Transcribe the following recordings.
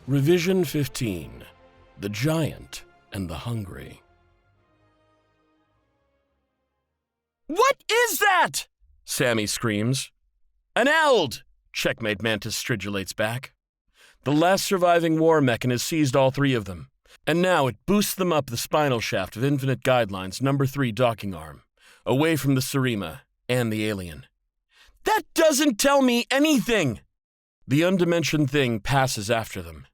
Revision 15, The Giant and the Hungry. What is that? Sami screams. An eld! Checkmate Mantis stridulates back. The last surviving war mechan has seized all three of them, and now it boosts them up the spinal shaft of Infinite Guidelines number 3 docking arm, away from the Surima and the alien. That doesn't tell me anything! The undimensioned thing passes after them.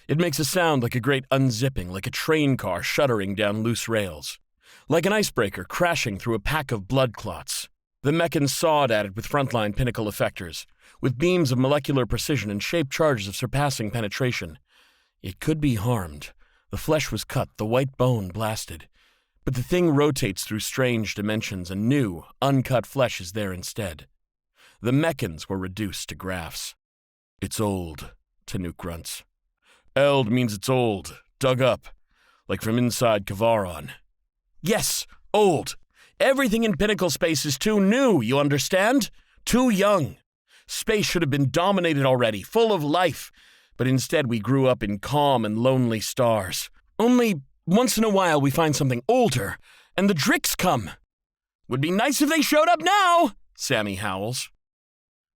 It makes a sound like a great unzipping, like a train car shuddering down loose rails, like an icebreaker crashing through a pack of blood clots. The mechans sawed at it with frontline pinnacle effectors, with beams of molecular precision and shaped charges of surpassing penetration. It could be harmed. The flesh was cut, the white bone blasted. But the thing rotates through strange dimensions, and new, uncut flesh is there instead. The mechans were reduced to graphs. It's old, Tannuk grunts. Eld means it's old, dug up, like from inside Kavaron. Yes, old. Everything in Pinnacle space is too new, you understand? Too young. Space should have been dominated already, full of life, but instead we grew up in calm and lonely stars. Only once in a while we find something older, and the Dricks come. Would be nice if they showed up now, Sami howls.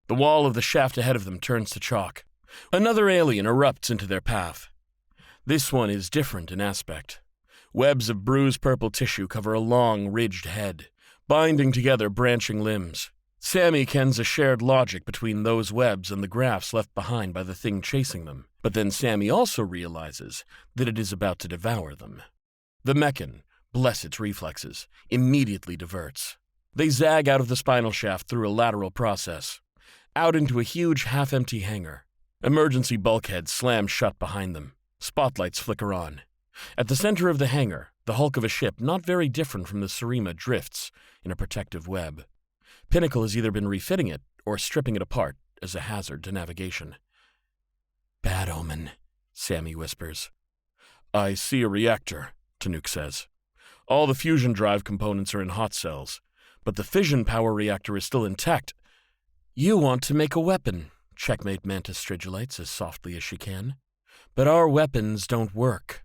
The wall of the shaft ahead of them turns to chalk. Another alien erupts into their path. This one is different in aspect. Webs of bruised purple tissue cover a long, ridged head, binding together branching limbs. Sami kens a shared logic between those webs and the graphs left behind by the thing chasing them, but then Sami also realizes that it is about to devour them. The mechan, bless its reflexes, immediately diverts. They zag out of the spinal shaft through a lateral process, out into a huge half-empty hangar. Emergency bulkheads slam shut behind them. Spotlights flicker on. At the center of the hangar, the hulk of a ship not very different from the Surima drifts in a protective web. Pinnacle has either been refitting it or stripping it apart as a hazard to navigation. Bad omen, Sami whispers. I see a reactor, Tannuk says. All the fusion drive components are in hot cells, but the fission power reactor is still intact. You want to make a weapon, Checkmate Mantis stridulates as softly as she can. But our weapons don't work.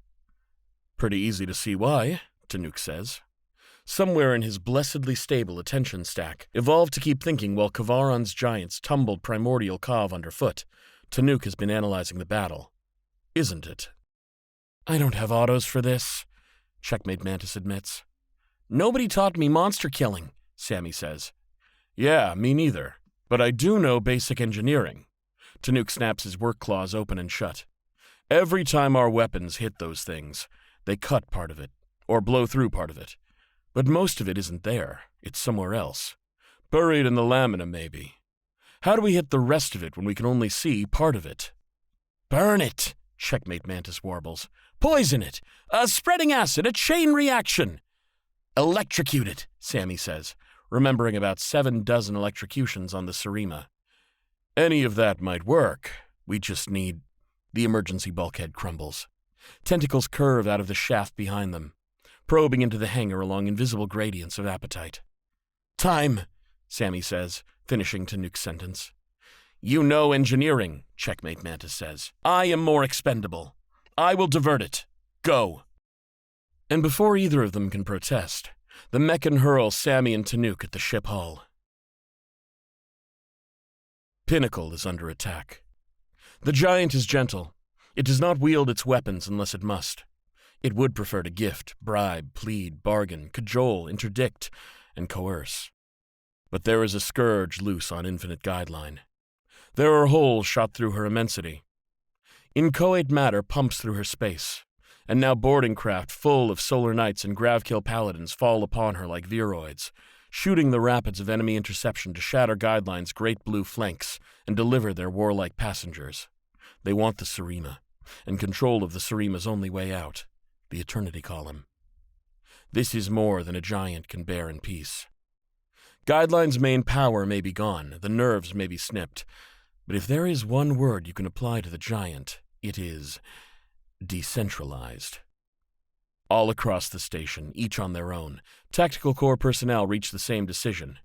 Pretty easy to see why, Tannuk says. Somewhere in his blessedly stable attention stack, evolved to keep thinking while Kavaron's giants tumbled primordial Kav underfoot, Tannuk has been analyzing the battle. Isn't it? I don't have autos for this, Checkmate Mantis admits. Nobody taught me monster killing, Sami says. Yeah, me neither. But I do know basic engineering. Tannuk snaps his work claws open and shut. Every time our weapons hit those things, they cut part of it, or blow through part of it. But most of it isn't there. It's somewhere else. Buried in the lamina, maybe. How do we hit the rest of it when we can only see part of it? Burn it, Checkmate Mantis warbles. Poison it. A spreading acid, a chain reaction. Electrocute it, Sami says, remembering about 7 dozen electrocutions on the Surima. Any of that might work. We just need... The emergency bulkhead crumbles. Tentacles curve out of the shaft behind them, probing into the hangar along invisible gradients of appetite. Time, Sami says, finishing Tannuk's sentence. You know engineering, Checkmate Mantis says. I am more expendable. I will divert it. Go. And before either of them can protest, the mechan hurl Sami and Tannuk at the ship hull. Pinnacle is under attack. The giant is gentle. It does not wield its weapons unless it must. It would prefer to gift, bribe, plead, bargain, cajole, interdict, and coerce. But there is a scourge loose on Infinite Guideline. There are holes shot through her immensity. Inchoate matter pumps through her space, and now boarding craft full of solar knights and gravkill paladins fall upon her like viroids, shooting the rapids of enemy interception to shatter Guideline's great blue flanks and deliver their warlike passengers. They want the Surima, and control of the Surima's only way out, the Eternity column. This is more than a giant can bear in peace. Guideline's main power may be gone, the nerves may be snipped, but if there is one word you can apply to the giant, it is decentralized. All across the station, each on their own, Tactical Corps personnel reach the same decision.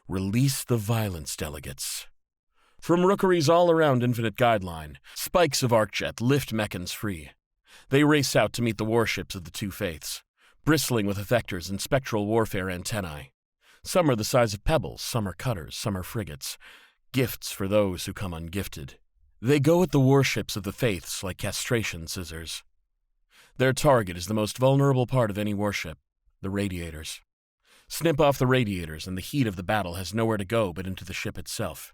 Release the violence, delegates. From rookeries all around Infinite Guideline, spikes of Arcjet lift Meccans free. They race out to meet the warships of the two faiths, bristling with effectors and spectral warfare antennae. Some are the size of pebbles, some are cutters, some are frigates. Gifts for those who come ungifted. They go at the warships of the faiths like castration scissors. Their target is the most vulnerable part of any warship, the radiators. Snip off the radiators and the heat of the battle has nowhere to go but into the ship itself.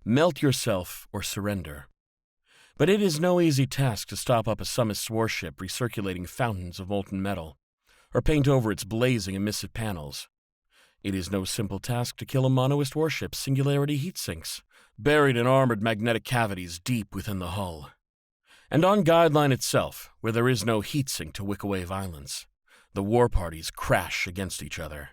Melt yourself or surrender. But it is no easy task to stop up a Summist's warship recirculating fountains of molten metal, or paint over its blazing emissive panels. It is no simple task to kill a monoist warship's singularity heat sinks, buried in armored magnetic cavities deep within the hull. And on Guideline itself, where there is no heat sink to wick away violence, the war parties crash against each other.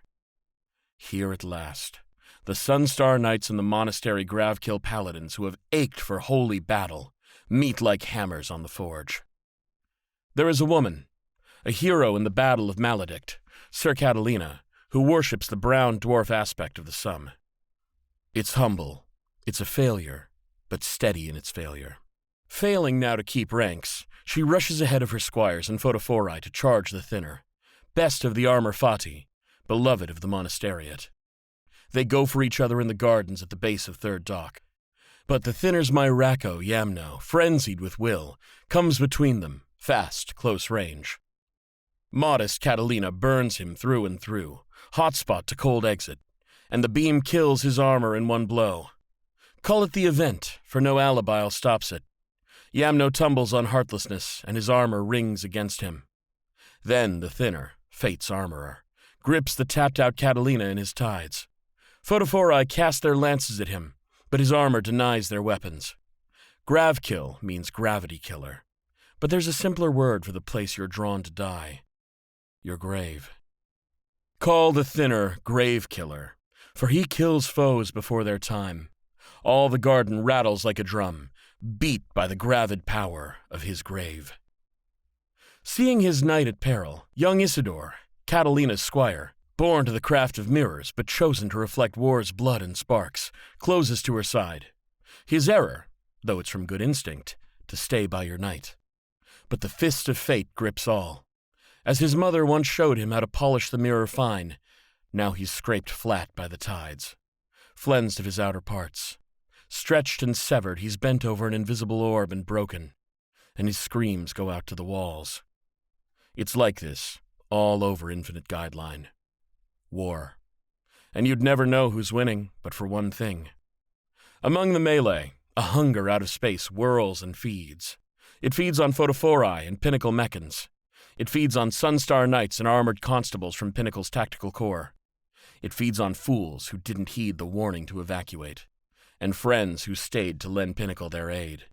Here at last, the Sunstar Knights and the Monastery Gravkill Paladins who have ached for holy battle meet like hammers on the forge. There is a woman, a hero in the Battle of Maledict, Sir Catalina, who worships the brown dwarf aspect of the sun. It's humble, it's a failure, but steady in its failure. Failing now to keep ranks, she rushes ahead of her squires and photophori to charge the thinner, best of the armor fati, beloved of the monasteriate. They go for each other in the gardens at the base of Third Dock. But the thinner's Myrako Yamno, frenzied with will, comes between them, fast, close range. Modest Catalina burns him through and through, hotspot to cold exit, and the beam kills his armor in one blow. Call it the event, for no alibile stops it. Yamno tumbles on heartlessness, and his armor rings against him. Then the thinner, Fate's armorer, grips the tapped-out Catalina in his tides. Photophori cast their lances at him, but his armor denies their weapons. Gravkill means gravity killer, but there's a simpler word for the place you're drawn to die. Your grave. Call the thinner Grave Killer, for he kills foes before their time. All the garden rattles like a drum, beat by the gravid power of his grave. Seeing his knight at peril, young Isidore, Catalina's squire, born to the craft of mirrors but chosen to reflect war's blood and sparks, closes to her side. His error, though it's from good instinct, to stay by your knight. But the fist of fate grips all. As his mother once showed him how to polish the mirror fine, now he's scraped flat by the tides, flensed of his outer parts. Stretched and severed, he's bent over an invisible orb and broken, and his screams go out to the walls. It's like this, all over Infinite Guideline. War. And you'd never know who's winning, but for one thing. Among the melee, a hunger out of space whirls and feeds. It feeds on photophori and Pinnacle Meccans. It feeds on Sunstar Knights and armored constables from Pinnacle's tactical corps. It feeds on fools who didn't heed the warning to evacuate, and friends who stayed to lend Pinnacle their aid.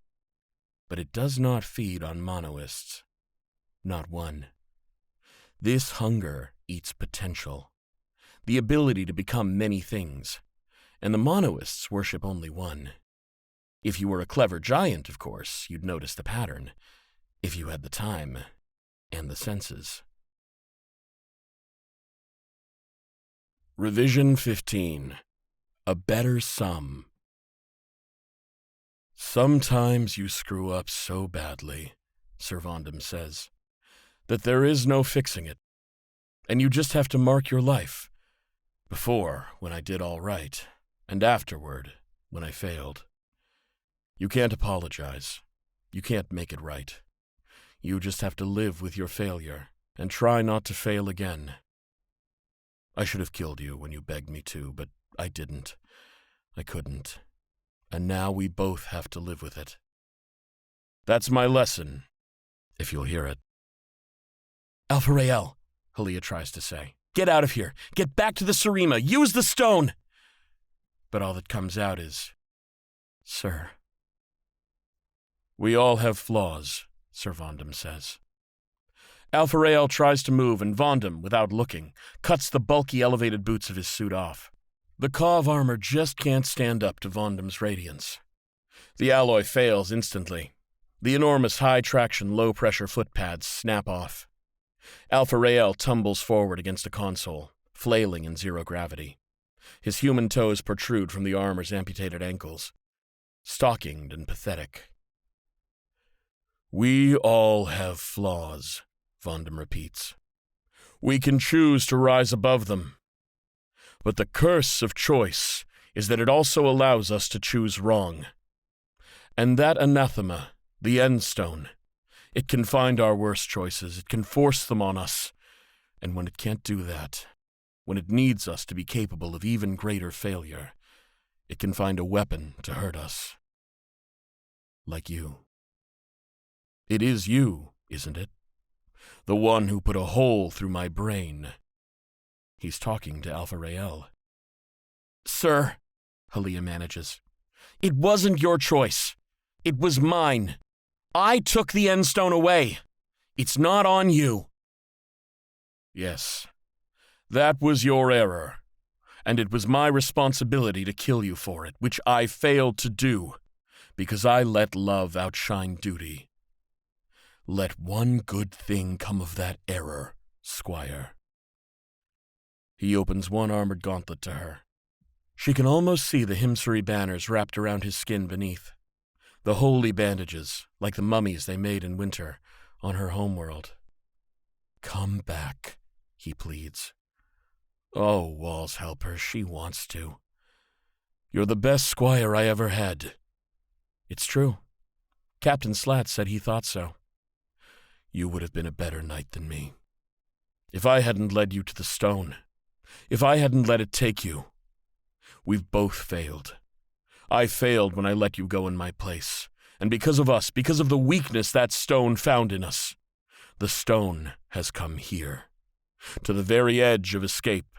But it does not feed on monoists. Not one. This hunger eats potential, the ability to become many things, and the monoists worship only one. If you were a clever giant, of course, you'd notice the pattern, if you had the time and the senses. Revision 15. A Better Sum. Sometimes you screw up so badly, Sir Vondam says, that there is no fixing it, and you just have to mark your life. Before, when I did all right, and afterward, when I failed. You can't apologize. You can't make it right. You just have to live with your failure, and try not to fail again. I should have killed you when you begged me to, but I didn't. I couldn't. And now we both have to live with it. That's my lesson, if you'll hear it. Alpha Rael, Haliya tries to say. Get out of here. Get back to the Sarima. Use the stone. But all that comes out is, Sir. We all have flaws, Sir Vondam says. Alpha Rael tries to move, and Vondam, without looking, cuts the bulky elevated boots of his suit off. The Kav armor just can't stand up to Vondam's radiance. The alloy fails instantly. The enormous high-traction, low-pressure foot pads snap off. Alpha Rael tumbles forward against a console, flailing in zero gravity. His human toes protrude from the armor's amputated ankles. stockinged and pathetic. "We all have flaws," Vondam repeats. "We can choose to rise above them. But the curse of choice is that it also allows us to choose wrong. And that anathema, the Endstone, it can find our worst choices, it can force them on us, and when it can't do that, when it needs us to be capable of even greater failure, it can find a weapon to hurt us. Like you. It is you, isn't it? The one who put a hole through my brain." He's talking to Alpha Rael. "Sir," Haliya manages, "it wasn't your choice. It was mine. I took the Endstone away. It's not on you." "Yes, that was your error, and it was my responsibility to kill you for it, which I failed to do, because I let love outshine duty. Let one good thing come of that error, Squire." He opens one armored gauntlet to her. She can almost see the Himsari banners wrapped around his skin beneath, the holy bandages, like the mummies they made in winter, on her homeworld. "Come back," he pleads. "Oh, walls help her, she wants to. You're the best squire I ever had." "It's true. Captain Slat said he thought so." "You would have been a better knight than me. If I hadn't led you to the stone, if I hadn't let it take you, we've both failed. I failed when I let you go in my place, and because of us, because of the weakness that stone found in us, the stone has come here, to the very edge of escape.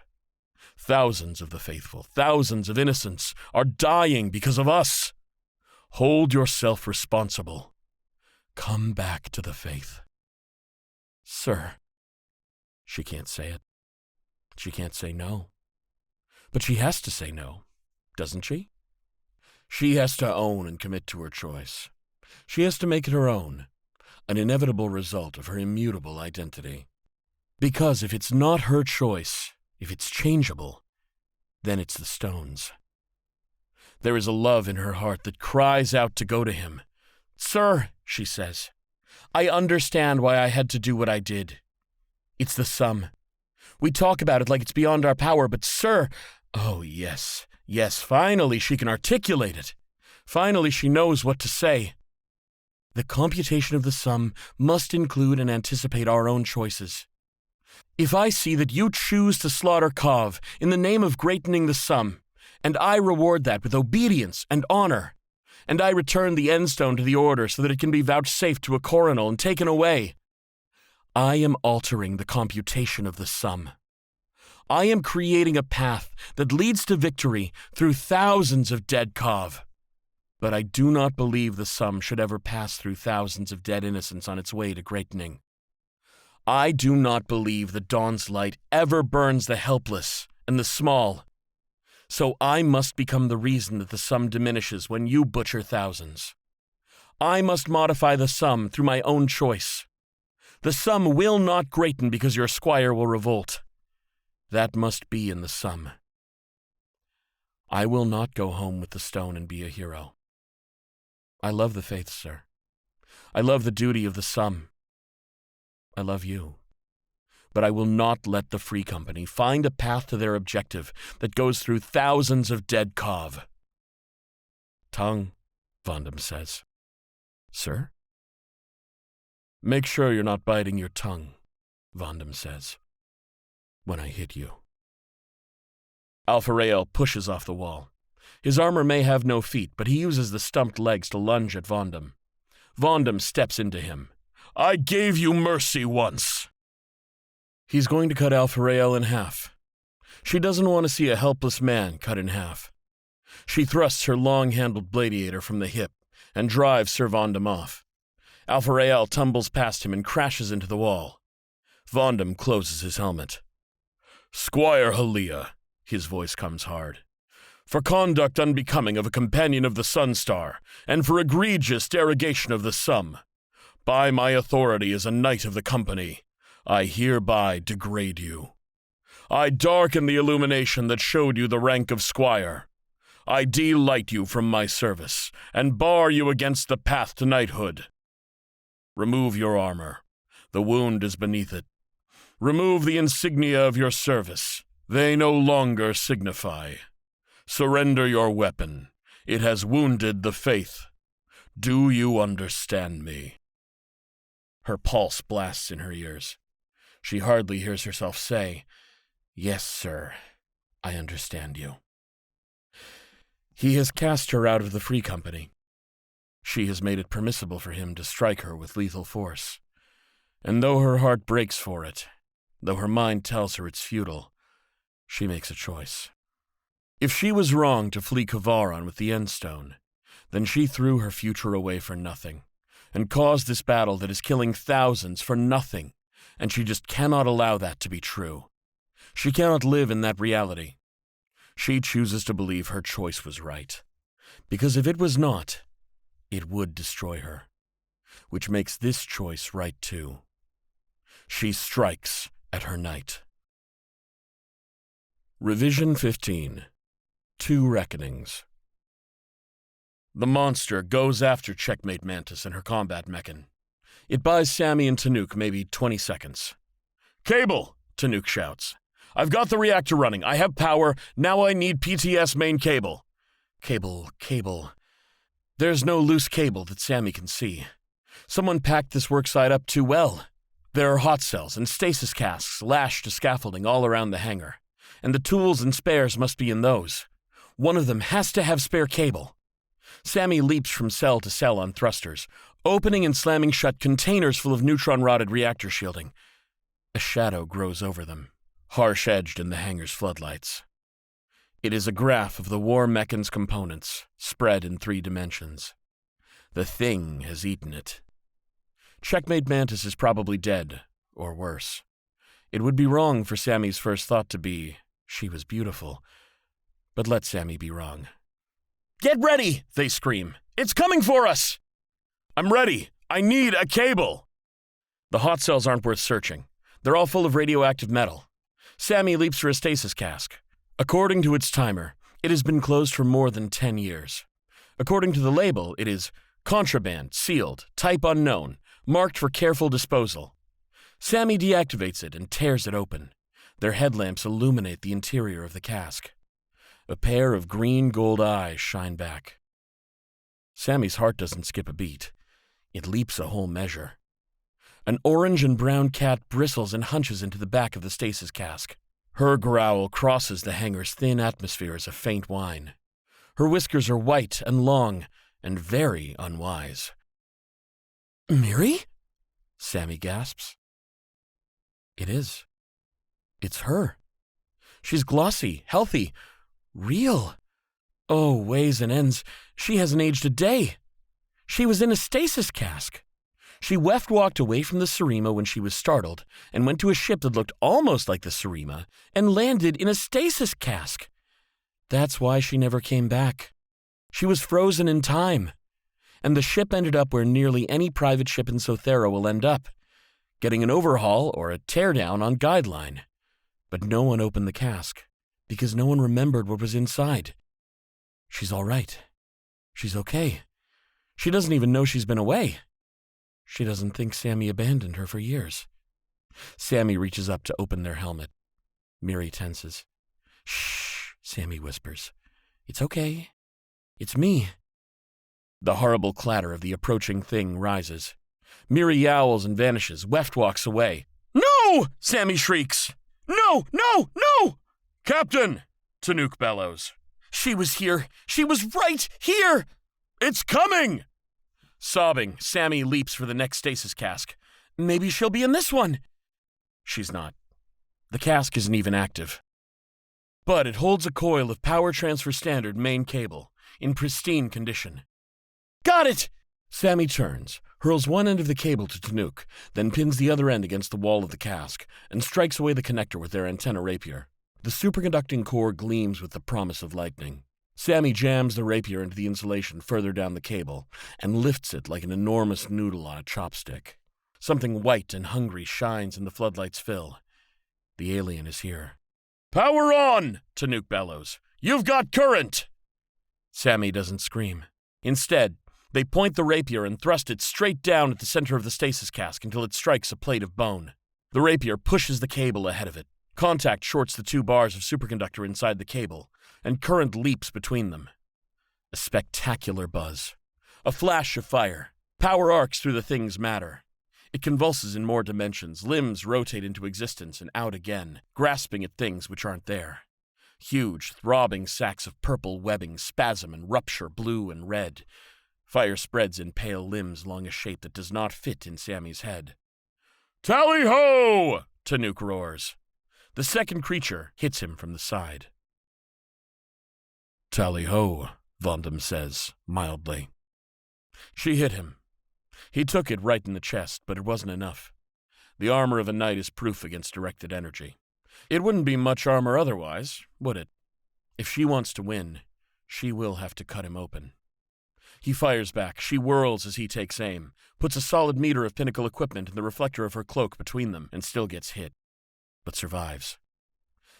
Thousands of the faithful, thousands of innocents are dying because of us. Hold yourself responsible. Come back to the faith." "Sir." She can't say it. She can't say no. But she has to say no, doesn't she? She has to own and commit to her choice. She has to make it her own, an inevitable result of her immutable identity. Because if it's not her choice, if it's changeable, then it's the stone's. There is a love in her heart that cries out to go to him. "Sir," she says, "I understand why I had to do what I did. It's the sum. We talk about it like it's beyond our power, but sir—" Oh, yes, finally she can articulate it. Finally she knows what to say. "The computation of the sum must include and anticipate our own choices. If I see that you choose to slaughter Kov in the name of greatening the sum, and I reward that with obedience and honor, and I return the Endstone to the Order so that it can be vouchsafed to a coronal and taken away, I am altering the computation of the sum. I am creating a path that leads to victory through thousands of dead Kov. But I do not believe the sum should ever pass through thousands of dead innocents on its way to greatening. I do not believe the dawn's light ever burns the helpless and the small. So I must become the reason that the sum diminishes when you butcher thousands. I must modify the sum through my own choice. The sum will not greaten because your squire will revolt. That must be in the sum. I will not go home with the stone and be a hero. I love the faith, sir. I love the duty of the sum. I love you. But I will not let the Free Company find a path to their objective that goes through thousands of dead Kov. Tongue, Vondam says. Sir? Make sure you're not biting your tongue, Vondam says. When I hit you. Alpha Rael pushes off the wall. His armor may have no feet, but he uses the stumped legs to lunge at Vondam. Vondam steps into him. I gave you mercy once. He's going to cut Alpha Rael in half. She doesn't want to see a helpless man cut in half. She thrusts her long-handled gladiator from the hip and drives Sir Vondam off. Alpha Rael tumbles past him and crashes into the wall. Vondam closes his helmet. Squire Haliya, his voice comes hard, for conduct unbecoming of a companion of the Sunstar, and for egregious derogation of the sum, by my authority as a knight of the company, I hereby degrade you. I darken the illumination that showed you the rank of squire. I delight you from my service, and bar you against the path to knighthood. Remove your armor. The wound is beneath it. Remove the insignia of your service. They no longer signify. Surrender your weapon. It has wounded the faith. Do you understand me? Her pulse blasts in her ears. She hardly hears herself say, "Yes, sir, I understand you." He has cast her out of the Free Company. She has made it permissible for him to strike her with lethal force. And though her heart breaks for it, though her mind tells her it's futile, she makes a choice. If she was wrong to flee Kavaran with the Endstone, then she threw her future away for nothing, and caused this battle that is killing thousands for nothing, and she just cannot allow that to be true. She cannot live in that reality. She chooses to believe her choice was right, because if it was not, it would destroy her, which makes this choice right too. She strikes at her knight. Revision 15. 2 Reckonings. The monster goes after Checkmate Mantis and her combat mechan. It buys Sami and Tannuk maybe 20 seconds. "Cable!" Tannuk shouts. "I've got the reactor running. I have power. Now I need PTS main cable." Cable. There's no loose cable that Sami can see. Someone packed this worksite up too well. There are hot cells and stasis casks lashed to scaffolding all around the hangar, and the tools and spares must be in those. One of them has to have spare cable. Sami leaps from cell to cell on thrusters, opening and slamming shut containers full of neutron-rotted reactor shielding. A shadow grows over them, harsh-edged in the hangar's floodlights. It is a graph of the war mechan's components, spread in 3 dimensions. The thing has eaten it. Checkmate Mantis is probably dead, or worse. It would be wrong for Sami's first thought to be, she was beautiful, but let Sami be wrong. "Get ready!" they scream. "It's coming for us!" "I'm ready! I need a cable!" The hot cells aren't worth searching. They're all full of radioactive metal. Sami leaps for a stasis cask. According to its timer, it has been closed for more than 10 years. According to the label, it is contraband, sealed, type unknown, marked for careful disposal. Sami deactivates it and tears it open. Their headlamps illuminate the interior of the cask. A pair of green-gold eyes shine back. Sami's heart doesn't skip a beat. It leaps a whole measure. An orange and brown cat bristles and hunches into the back of the stasis cask. Her growl crosses the hangar's thin atmosphere as a faint whine. Her whiskers are white and long and very unwise. "Miri?" Sami gasps. It is. It's her. She's glossy, healthy, real. Oh, ways and ends, she hasn't aged a day. She was in a stasis cask. She walked away from the Surima when she was startled and went to a ship that looked almost like the Surima and landed in a stasis cask. That's why she never came back. She was frozen in time. And the ship ended up where nearly any private ship in Sothera will end up, getting an overhaul or a teardown on Guideline. But no one opened the cask, because no one remembered what was inside. She's all right. She's okay. She doesn't even know she's been away. She doesn't think Sami abandoned her for years. Sami reaches up to open their helmet. Miri tenses. "Shh," Sami whispers. "It's okay. It's me." The horrible clatter of the approaching thing rises. Miri yowls and vanishes. Weft walks away. "No!" Sami shrieks. "No! No! No!" "Captain!" Tannuk bellows. "She was here. She was right here!" "It's coming!" Sobbing, Sami leaps for the next stasis cask. Maybe she'll be in this one. She's not. The cask isn't even active. But it holds a coil of power transfer standard main cable, in pristine condition. "Got it!" Sami turns, hurls one end of the cable to Tannuk, then pins the other end against the wall of the cask, and strikes away the connector with their antenna rapier. The superconducting core gleams with the promise of lightning. Sami jams the rapier into the insulation further down the cable and lifts it like an enormous noodle on a chopstick. Something white and hungry shines in the floodlight's fill. The alien is here. "Power on!" Tannuk bellows. "You've got current!" Sami doesn't scream. Instead, they point the rapier and thrust it straight down at the center of the stasis cask until it strikes a plate of bone. The rapier pushes the cable ahead of it. Contact shorts the 2 bars of superconductor inside the cable, and current leaps between them. A spectacular buzz. A flash of fire. Power arcs through the thing's matter. It convulses in more dimensions, limbs rotate into existence and out again, grasping at things which aren't there. Huge, throbbing sacs of purple webbing spasm and rupture blue and red. Fire spreads in pale limbs along a shape that does not fit in Sami's head. "Tally-ho!" Tannuk roars. The second creature hits him from the side. "Tally-ho," Vondam says, mildly. She hit him. He took it right in the chest, but it wasn't enough. The armor of a knight is proof against directed energy. It wouldn't be much armor otherwise, would it? If she wants to win, she will have to cut him open. He fires back. She whirls as he takes aim, puts a solid meter of pinnacle equipment in the reflector of her cloak between them, and still gets hit, but survives.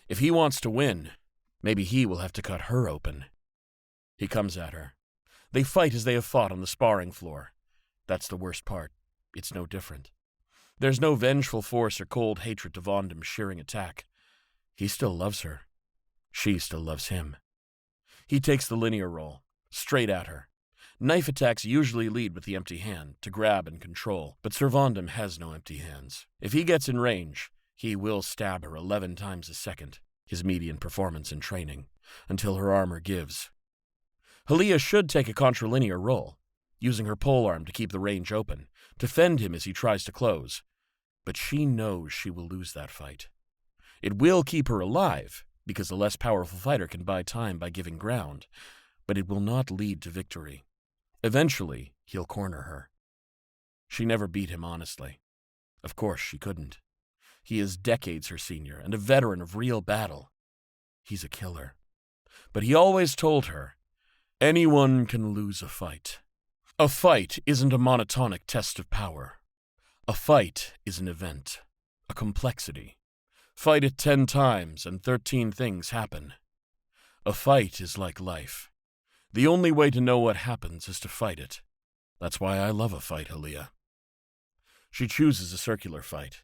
If he wants to win, maybe he will have to cut her open. He comes at her. They fight as they have fought on the sparring floor. That's the worst part. It's no different. There's no vengeful force or cold hatred to Vondam's shearing attack. He still loves her. She still loves him. He takes the linear roll, straight at her. Knife attacks usually lead with the empty hand, to grab and control, but Sir Vondam has no empty hands. If he gets in range, he will stab her 11 times a second, his median performance in training, until her armor gives. Haliya should take a contralinear roll, using her polearm to keep the range open, to fend him as he tries to close, but she knows she will lose that fight. It will keep her alive, because the less powerful fighter can buy time by giving ground, but it will not lead to victory. Eventually, he'll corner her. She never beat him honestly. Of course, she couldn't. He is decades her senior and a veteran of real battle. He's a killer. But he always told her, anyone can lose a fight. A fight isn't a monotonic test of power. A fight is an event, a complexity. Fight it 10 times and 13 things happen. A fight is like life. The only way to know what happens is to fight it. That's why I love a fight, Haliya. She chooses a circular fight,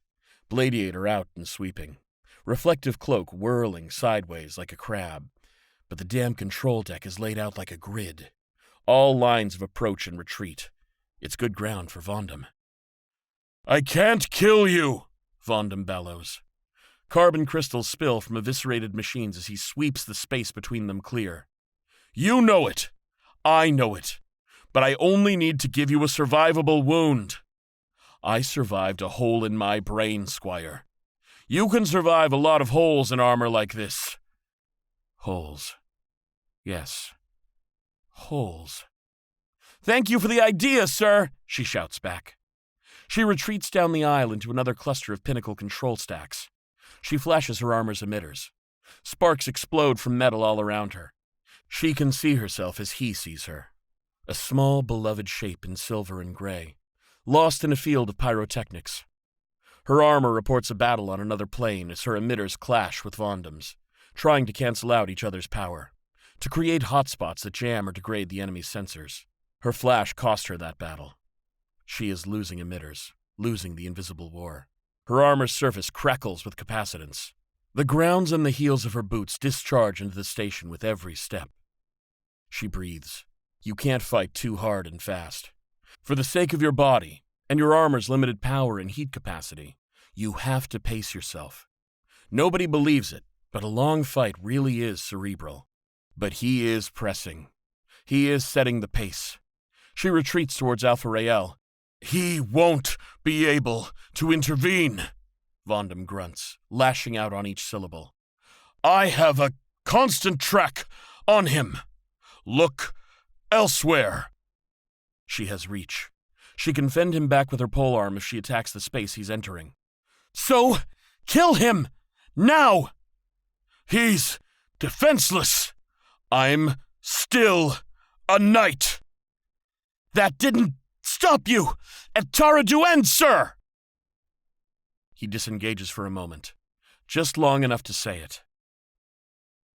Bladiator out and sweeping, reflective cloak whirling sideways like a crab, but the damn control deck is laid out like a grid. All lines of approach and retreat. It's good ground for Vondam. "I can't kill you!" Vondam bellows. Carbon crystals spill from eviscerated machines as he sweeps the space between them clear. "You know it. I know it. But I only need to give you a survivable wound. I survived a hole in my brain, Squire. You can survive a lot of holes in armor like this." Holes. Yes. Holes. "Thank you for the idea, sir," she shouts back. She retreats down the aisle into another cluster of pinnacle control stacks. She flashes her armor's emitters. Sparks explode from metal all around her. She can see herself as he sees her. A small, beloved shape in silver and gray, lost in a field of pyrotechnics. Her armor reports a battle on another plane as her emitters clash with Vondam's, trying to cancel out each other's power, to create hotspots that jam or degrade the enemy's sensors. Her flash cost her that battle. She is losing emitters, losing the invisible war. Her armor's surface crackles with capacitance. The grounds and the heels of her boots discharge into the station with every step. She breathes. You can't fight too hard and fast. For the sake of your body and your armor's limited power and heat capacity, you have to pace yourself. Nobody believes it, but a long fight really is cerebral. But he is pressing. He is setting the pace. She retreats towards Alpha Rael. "He won't be able to intervene," Vondam grunts, lashing out on each syllable. "I have a constant track on him. Look elsewhere." She has reach. She can fend him back with her polearm if she attacks the space he's entering. "So, kill him! Now!" "He's defenseless. I'm still a knight." "That didn't stop you at Tara Duen, sir!" He disengages for a moment, just long enough to say it.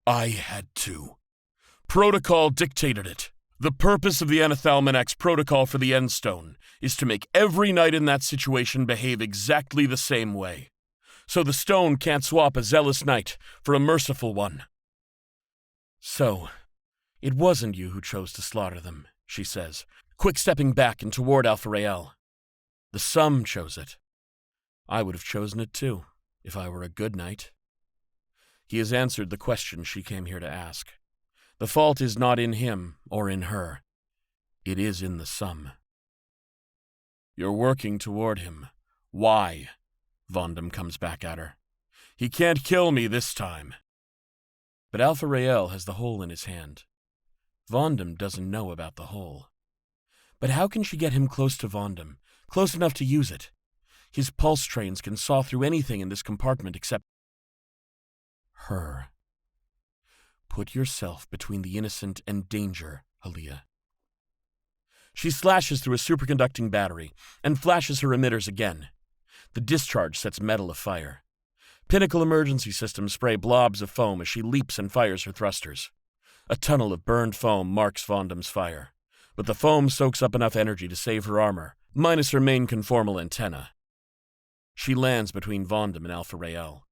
"I had to. Protocol dictated it. The purpose of the Anathalmanac's protocol for the Endstone is to make every knight in that situation behave exactly the same way. So the stone can't swap a zealous knight for a merciful one. So, it wasn't you who chose to slaughter them, she says, quick stepping back and toward Alpha-Rael. The Sum chose it. I would have chosen it too, if I were a good knight. He has answered the question she came here to ask. The fault is not in him or in her. It is in the Sum. You're working toward him. Why? Vondam comes back at her. He can't kill me this time. But Alpha-Rael has the hole in his hand. Vondam doesn't know about the hole. But how can she get him close to Vondam, close enough to use it? His pulse trains can saw through anything in this compartment except her. Put yourself between the innocent and danger, Haliya. She slashes through a superconducting battery and flashes her emitters again. The discharge sets metal afire. Pinnacle emergency systems spray blobs of foam as she leaps and fires her thrusters. A tunnel of burned foam marks Vondam's fire, but the foam soaks up enough energy to save her armor, minus her main conformal antenna. She lands between Vondam and Alpha-Rael.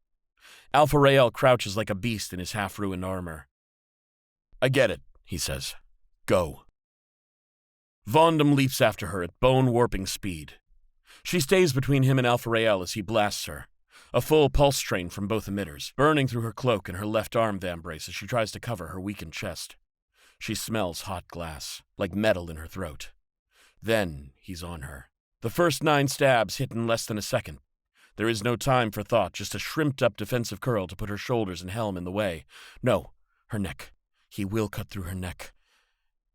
Alpha-Rael crouches like a beast in his half-ruined armor. I get it, he says. Go. Vondam leaps after her at bone-warping speed. She stays between him and Alpha-Rael as he blasts her. A full pulse train from both emitters, burning through her cloak and her left arm vambrace as she tries to cover her weakened chest. She smells hot glass, like metal in her throat. Then he's on her. The first 9 stabs hit in less than a second. There is no time for thought, just a shrimped-up defensive curl to put her shoulders and helm in the way. No, her neck. He will cut through her neck.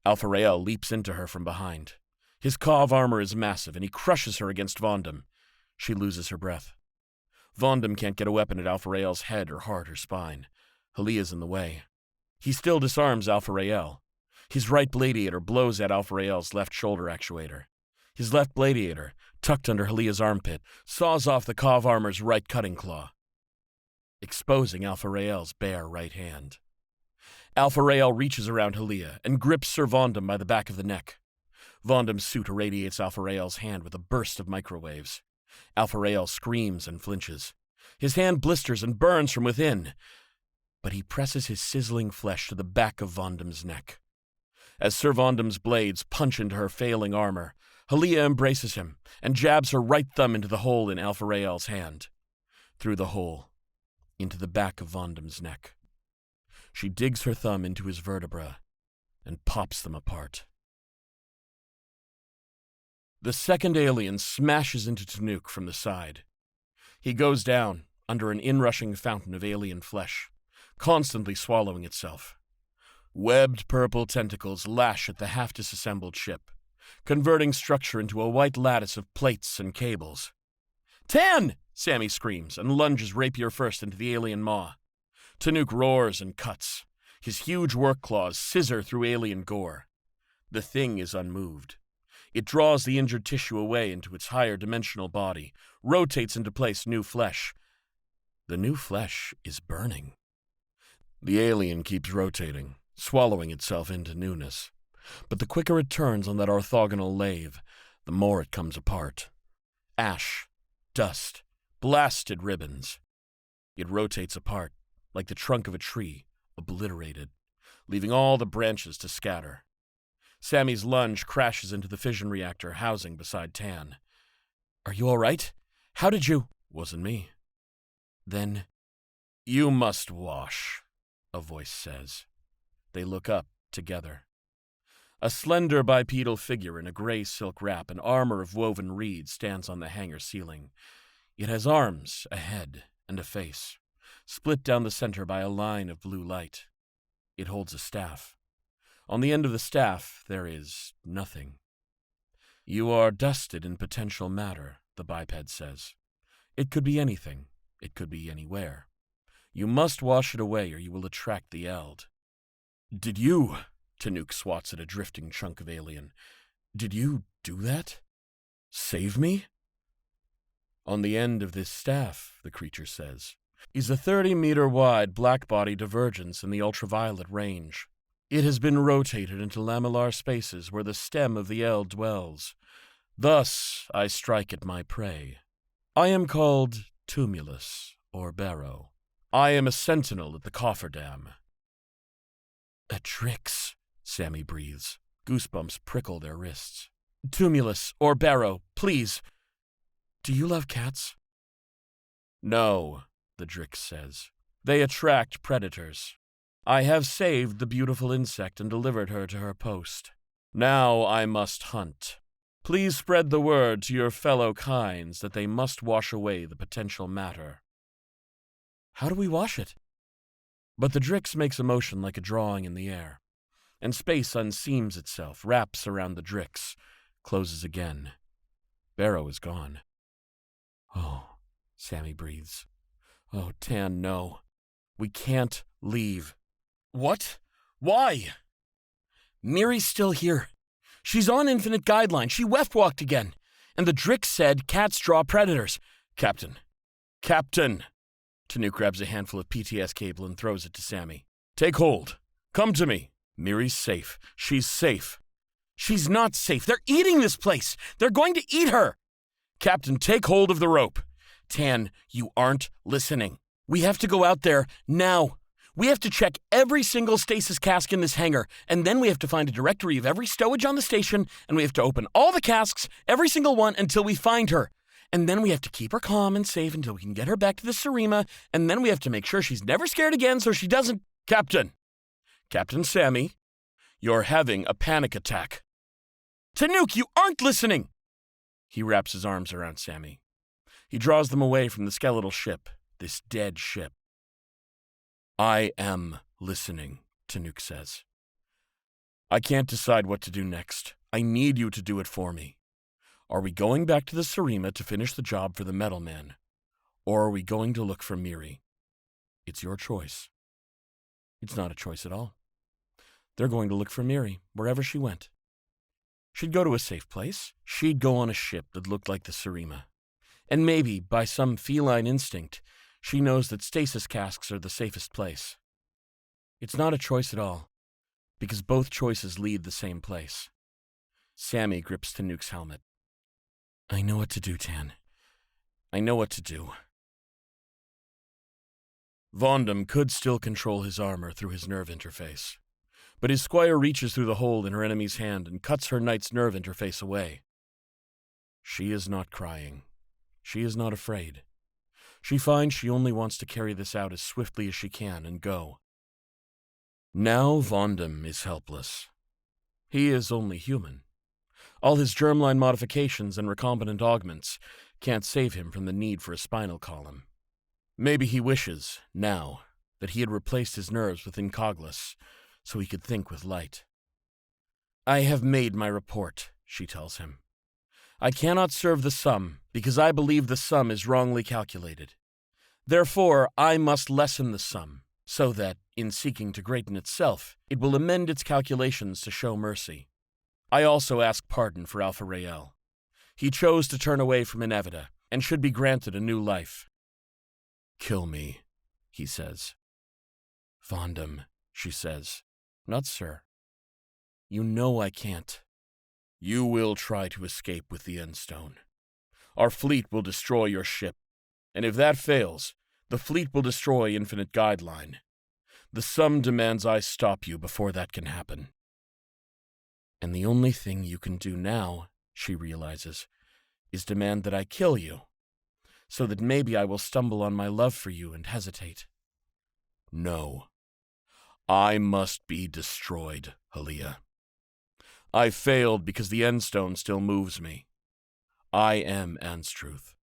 Alpha-Rael leaps into her from behind. His Kav armor is massive, and he crushes her against Vondam. She loses her breath. Vondam can't get a weapon at Alpha-Rael's head or heart or spine. Haliya's in the way. He still disarms Alpha-Rael. His right bladiator blows at Alpha-Rael's left shoulder actuator. His left bladiator, tucked under Haliya's armpit, saws off the Kav armor's right cutting claw, exposing Alpha-Rael's bare right hand. Alpha-Rael reaches around Haliya and grips Sir Vondam by the back of the neck. Vondam's suit irradiates Alpha-Rael's hand with a burst of microwaves. Alpha-Rael screams and flinches. His hand blisters and burns from within, but he presses his sizzling flesh to the back of Vondam's neck. As Sir Vondam's blades punch into her failing armor, Haliya embraces him and jabs her right thumb into the hole in Alpha-Rael's hand. Through the hole, into the back of Vondam's neck. She digs her thumb into his vertebra and pops them apart. The second alien smashes into Tannuk from the side. He goes down under an inrushing fountain of alien flesh, constantly swallowing itself. Webbed purple tentacles lash at the half-disassembled ship, converting structure into a white lattice of plates and cables. "Tan!" Sami screams and lunges rapier first into the alien maw. Tannuk roars and cuts. His huge work claws scissor through alien gore. The thing is unmoved. It draws the injured tissue away into its higher dimensional body, rotates into place new flesh. The new flesh is burning. The alien keeps rotating, swallowing itself into newness. But the quicker it turns on that orthogonal lathe, the more it comes apart. Ash, dust, blasted ribbons. It rotates apart, like the trunk of a tree, obliterated, leaving all the branches to scatter. Sami's lunge crashes into the fission reactor housing beside Tan. "Are you all right? How did you—" "Wasn't me." "Then—" "You must wash," a voice says. They look up together. A slender bipedal figure in a gray silk wrap and armor of woven reed stands on the hangar ceiling. It has arms, a head, and a face, split down the center by a line of blue light. It holds a staff. On the end of the staff, there is nothing. "You are dusted in potential matter," the biped says. "It could be anything. It could be anywhere. You must wash it away or you will attract the Eld." "Did you?" Tannuk swats at a drifting chunk of alien. "Did you do that? Save me?" "On the end of this staff," the creature says, "is a 30-meter-wide black-body divergence in the ultraviolet range. It has been rotated into lamellar spaces where the stem of the L dwells. Thus I strike at my prey. I am called Tumulus, or Barrow. I am a sentinel at the cofferdam." "A Drix," Sami breathes. Goosebumps prickle their wrists. "Tumulus, or Barrow, please. Do you love cats?" "No," the Drix says. "They attract predators. I have saved the beautiful insect and delivered her to her post. Now I must hunt. Please spread the word to your fellow kinds that they must wash away the potential matter." "How do we wash it?" But the Drix makes a motion like a drawing in the air, and space unseams itself, wraps around the Drix, closes again. Barrow is gone. "Oh," Sami breathes. "Oh, Tan, no. We can't leave." "What? Why?" "Miri's still here. She's on Infinite Guideline. She weft-walked again. And the Drix said cats draw predators." Captain. Tannuk grabs a handful of PTS cable and throws it to Sami. "Take hold. Come to me. Miri's safe. She's safe." "She's not safe. They're eating this place. They're going to eat her." "Captain, take hold of the rope." "Tan, you aren't listening. We have to go out there now. We have to check every single stasis cask in this hangar, and then we have to find a directory of every stowage on the station, and we have to open all the casks, every single one, until we find her. And then we have to keep her calm and safe until we can get her back to the Sarima, and then we have to make sure she's never scared again so she doesn't—" Captain Sami, you're having a panic attack." "Tannuk, you aren't listening!" He wraps his arms around Sami. He draws them away from the skeletal ship, this dead ship. "I am listening," Tannuk says. "I can't decide what to do next. I need you to do it for me. Are we going back to the Sarima to finish the job for the Metal Man? Or are we going to look for Miri? It's your choice." It's not a choice at all. They're going to look for Miri, wherever she went. She'd go to a safe place. She'd go on a ship that looked like the Sarima. And maybe, by some feline instinct, she knows that stasis casks are the safest place. It's not a choice at all, because both choices lead the same place. Sami grips Tannuk's helmet. "I know what to do, Tan. I know what to do." Vondam could still control his armor through his nerve interface, but his squire reaches through the hole in her enemy's hand and cuts her knight's nerve interface away. She is not crying. She is not afraid. She finds she only wants to carry this out as swiftly as she can and go. Now Vondam is helpless. He is only human. All his germline modifications and recombinant augments can't save him from the need for a spinal column. Maybe he wishes, now, that he had replaced his nerves with Inocalla, so he could think with light. "I have made my report," she tells him. "I cannot serve the sum, because I believe the sum is wrongly calculated. Therefore, I must lessen the sum, so that, in seeking to greaten itself, it will amend its calculations to show mercy. I also ask pardon for Alpha Rael. He chose to turn away from Inevita, and should be granted a new life." "Kill me," he says. "Vondam," she says. "Not sir. You know I can't. You will try to escape with the Endstone. Our fleet will destroy your ship, and if that fails, the fleet will destroy Infinite Guideline. The sum demands I stop you before that can happen. And the only thing you can do now," she realizes, "is demand that I kill you, so that maybe I will stumble on my love for you and hesitate." "No. I must be destroyed, Haliya. I failed because the Endstone still moves me. I am Anstruth.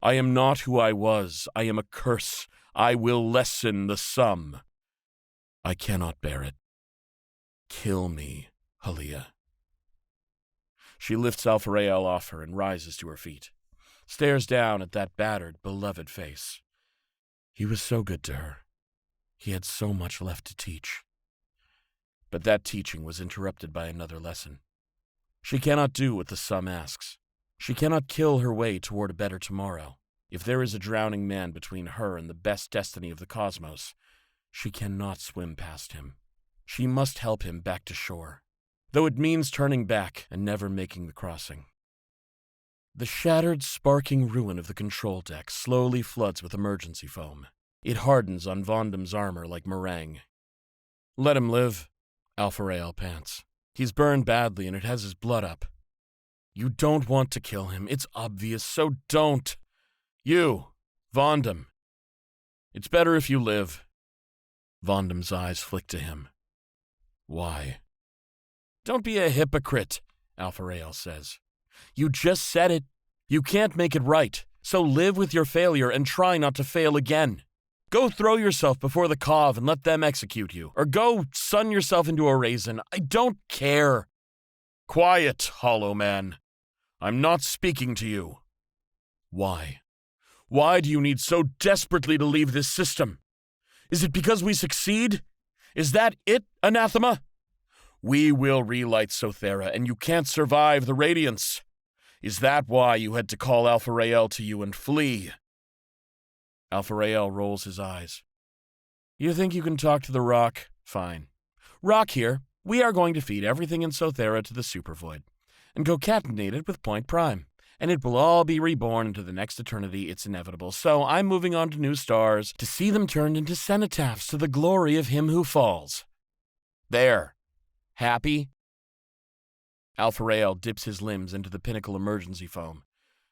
I am not who I was. I am a curse. I will lessen the sum. I cannot bear it. Kill me, Haliya." She lifts Alpha Rael off her and rises to her feet, stares down at that battered, beloved face. He was so good to her. He had so much left to teach. But that teaching was interrupted by another lesson. She cannot do what the sum asks. She cannot kill her way toward a better tomorrow. If there is a drowning man between her and the best destiny of the cosmos, she cannot swim past him. She must help him back to shore, though it means turning back and never making the crossing. The shattered, sparking ruin of the control deck slowly floods with emergency foam. It hardens on Vondam's armor like meringue. "Let him live," Alpha Rael pants. "He's burned badly and it has his blood up." "You don't want to kill him, it's obvious, so don't. You, Vondam. It's better if you live." Vondam's eyes flick to him. "Why?" "Don't be a hypocrite," Alpha Rael says. "You just said it. You can't make it right, so live with your failure and try not to fail again. Go throw yourself before the Cov and let them execute you, or go sun yourself into a raisin. I don't care." "Quiet, Hollow Man. I'm not speaking to you." "Why? Why do you need so desperately to leave this system? Is it because we succeed? Is that it, Anathema? We will relight Sothera, and you can't survive the radiance. Is that why you had to call Alpha Rael to you and flee?" Alpha Rael rolls his eyes. "You think you can talk to the Rock? Fine. Rock here, we are going to feed everything in Sothera to the Supervoid, and concatenate it with Point Prime, and it will all be reborn into the next eternity. It's inevitable. So I'm moving on to new stars to see them turned into cenotaphs to the glory of him who falls. There. Happy?" Alpha Rael dips his limbs into the pinnacle emergency foam,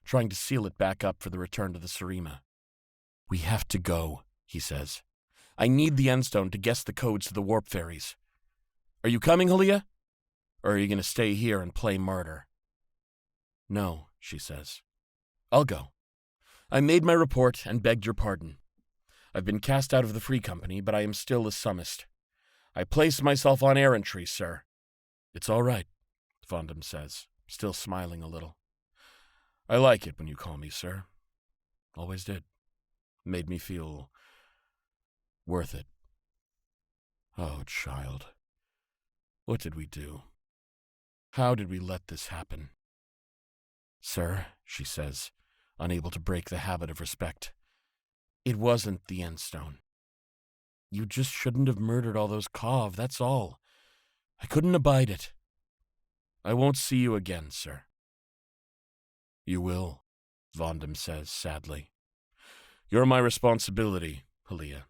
trying to seal it back up for the return to the Serema. "We have to go," he says. "I need the Endstone to guess the codes to the warp ferries. Are you coming, Haliya? Or are you going to stay here and play martyr?" "No," she says. "I'll go. I made my report and begged your pardon. I've been cast out of the Free Company, but I am still a summist. I place myself on errantry, sir." "It's all right," Vondam says, still smiling a little. "I like it when you call me sir. Always did. Made me feel worth it. Oh, child. What did we do? How did we let this happen?" "Sir," she says, unable to break the habit of respect, "it wasn't the Endstone. You just shouldn't have murdered all those Cov, that's all. I couldn't abide it. I won't see you again, sir." "You will," Vondam says sadly. "You're my responsibility, Haliya,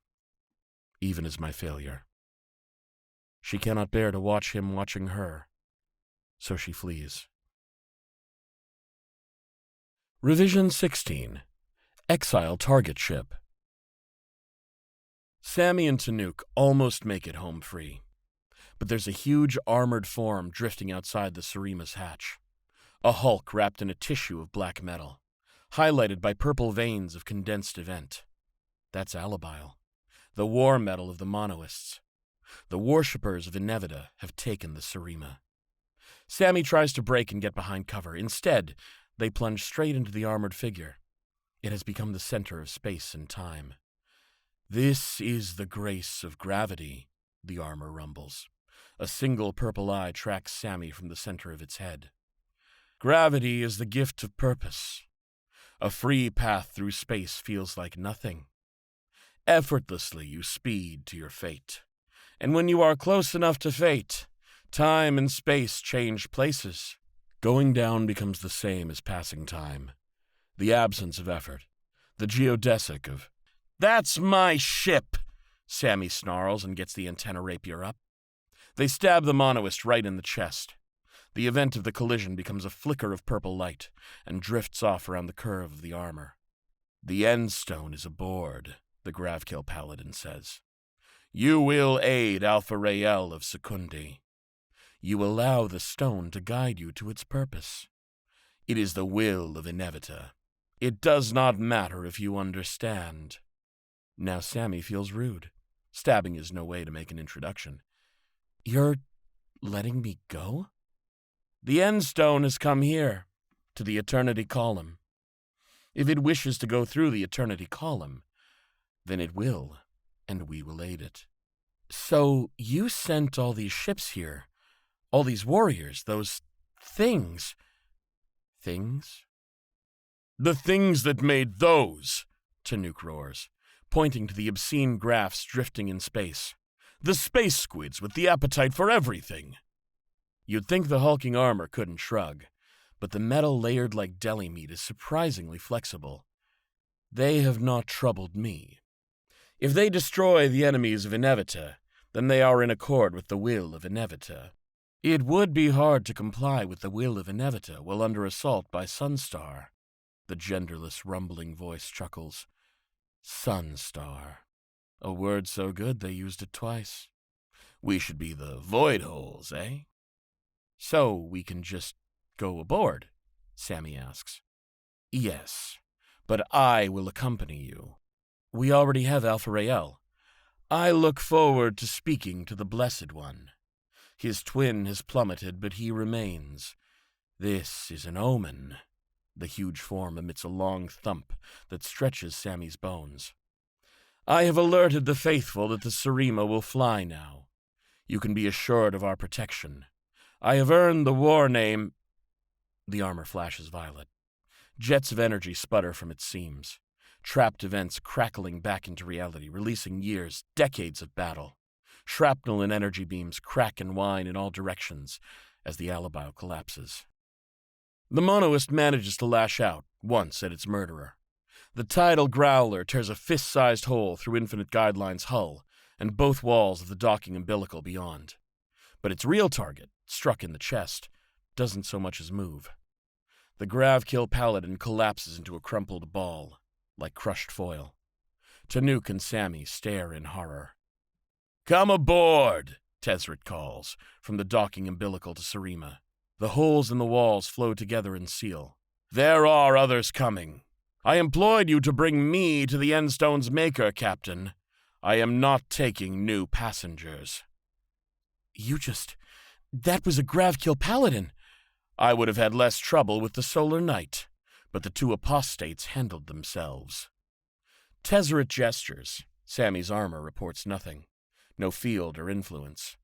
even as my failure." She cannot bear to watch him watching her, so she flees. Revision 16. Exile Target Ship. Sami and Tannuk almost make it home free, but there's a huge armored form drifting outside the Serema's hatch. A hulk wrapped in a tissue of black metal, highlighted by purple veins of condensed event. That's Alabile, the war metal of the Monoists. The worshippers of Inevita have taken the Serema. Sami tries to break and get behind cover. Instead, they plunge straight into the armored figure. It has become the center of space and time. "This is the grace of gravity," the armor rumbles. A single purple eye tracks Sami from the center of its head. "Gravity is the gift of purpose. A free path through space feels like nothing. Effortlessly you speed to your fate. And when you are close enough to fate, time and space change places. Going down becomes the same as passing time. The absence of effort. The geodesic of—" "That's my ship!" Sami snarls and gets the antenna rapier up. They stab the Monoist right in the chest. The event of the collision becomes a flicker of purple light and drifts off around the curve of the armor. "The Endstone is aboard," the Gravkill Paladin says. "You will aid Alpha Rael of Secundi. You allow the stone to guide you to its purpose. It is the will of Inevita. It does not matter if you understand." Now Sami feels rude. Stabbing is no way to make an introduction. "You're letting me go?" "The Endstone has come here, to the Eternity Column. If it wishes to go through the Eternity Column, then it will, and we will aid it." "So you sent all these ships here, all these warriors, those things." "Things?" "The things that made those," Tannuk roars, pointing to the obscene graphs drifting in space. The space squids with the appetite for everything. You'd think the hulking armor couldn't shrug, but the metal layered like deli meat is surprisingly flexible. They have not troubled me. If they destroy the enemies of Inevita, then they are in accord with the will of Inevita. It would be hard to comply with the will of Inevita while under assault by Sunstar. The genderless, rumbling voice chuckles. Sunstar. A word so good they used it twice. We should be the void holes, eh? So we can just go aboard, Sami asks. Yes, but I will accompany you. We already have Alpha Rael. I look forward to speaking to the Blessed One. His twin has plummeted, but he remains. This is an omen. The huge form emits a long thump that stretches Sami's bones. I have alerted the faithful that the Surima will fly now. You can be assured of our protection. I have earned the war name. The armor flashes violet. Jets of energy sputter from its seams. Trapped events crackling back into reality, releasing years, decades of battle. Shrapnel and energy beams crack and whine in all directions as the alibile collapses. The monoist manages to lash out, once at its murderer. The tidal growler tears a fist-sized hole through Infinite Guideline's hull and both walls of the docking umbilical beyond. But its real target, struck in the chest, doesn't so much as move. The Gravkill Paladin collapses into a crumpled ball, like crushed foil. Tannuk and Sami stare in horror. Come aboard, Tezzeret calls, from the docking umbilical to Surima. The holes in the walls flow together and seal. There are others coming. I employed you to bring me to the Endstone's maker, Captain. I am not taking new passengers. That was a Gravkill Paladin. I would have had less trouble with the Solar Knight, but the two apostates handled themselves. Tezzeret gestures. Sami's armor reports nothing. No field or influence.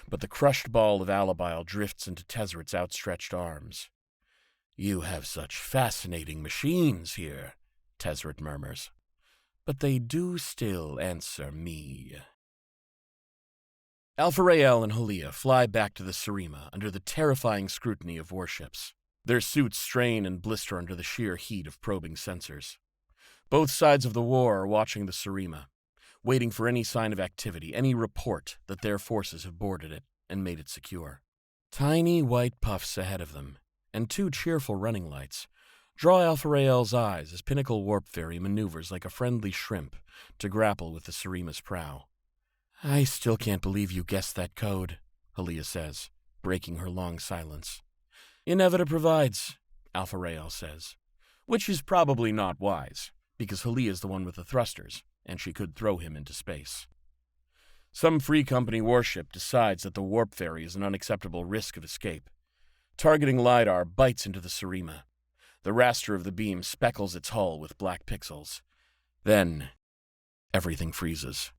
But the crushed ball of Alibile drifts into Tezzeret's outstretched arms. You have such fascinating machines here, Tezzeret murmurs. But they do still answer me. Alpha Rael and Haliya fly back to the Surima under the terrifying scrutiny of warships. Their suits strain and blister under the sheer heat of probing sensors. Both sides of the war are watching the Surima, waiting for any sign of activity, any report that their forces have boarded it and made it secure. Tiny white puffs ahead of them, and two cheerful running lights, draw Alpha Rael's eyes as Pinnacle Warp Ferry maneuvers like a friendly shrimp to grapple with the Surima's prow. I still can't believe you guessed that code, Haliya says, breaking her long silence. Inevita provides, Alpha Rael says, which is probably not wise, because Haliya's the one with the thrusters, and she could throw him into space. Some Free Company warship decides that the warp ferry is an unacceptable risk of escape. Targeting LiDAR bites into the Surima. The raster of the beam speckles its hull with black pixels. Then, everything freezes.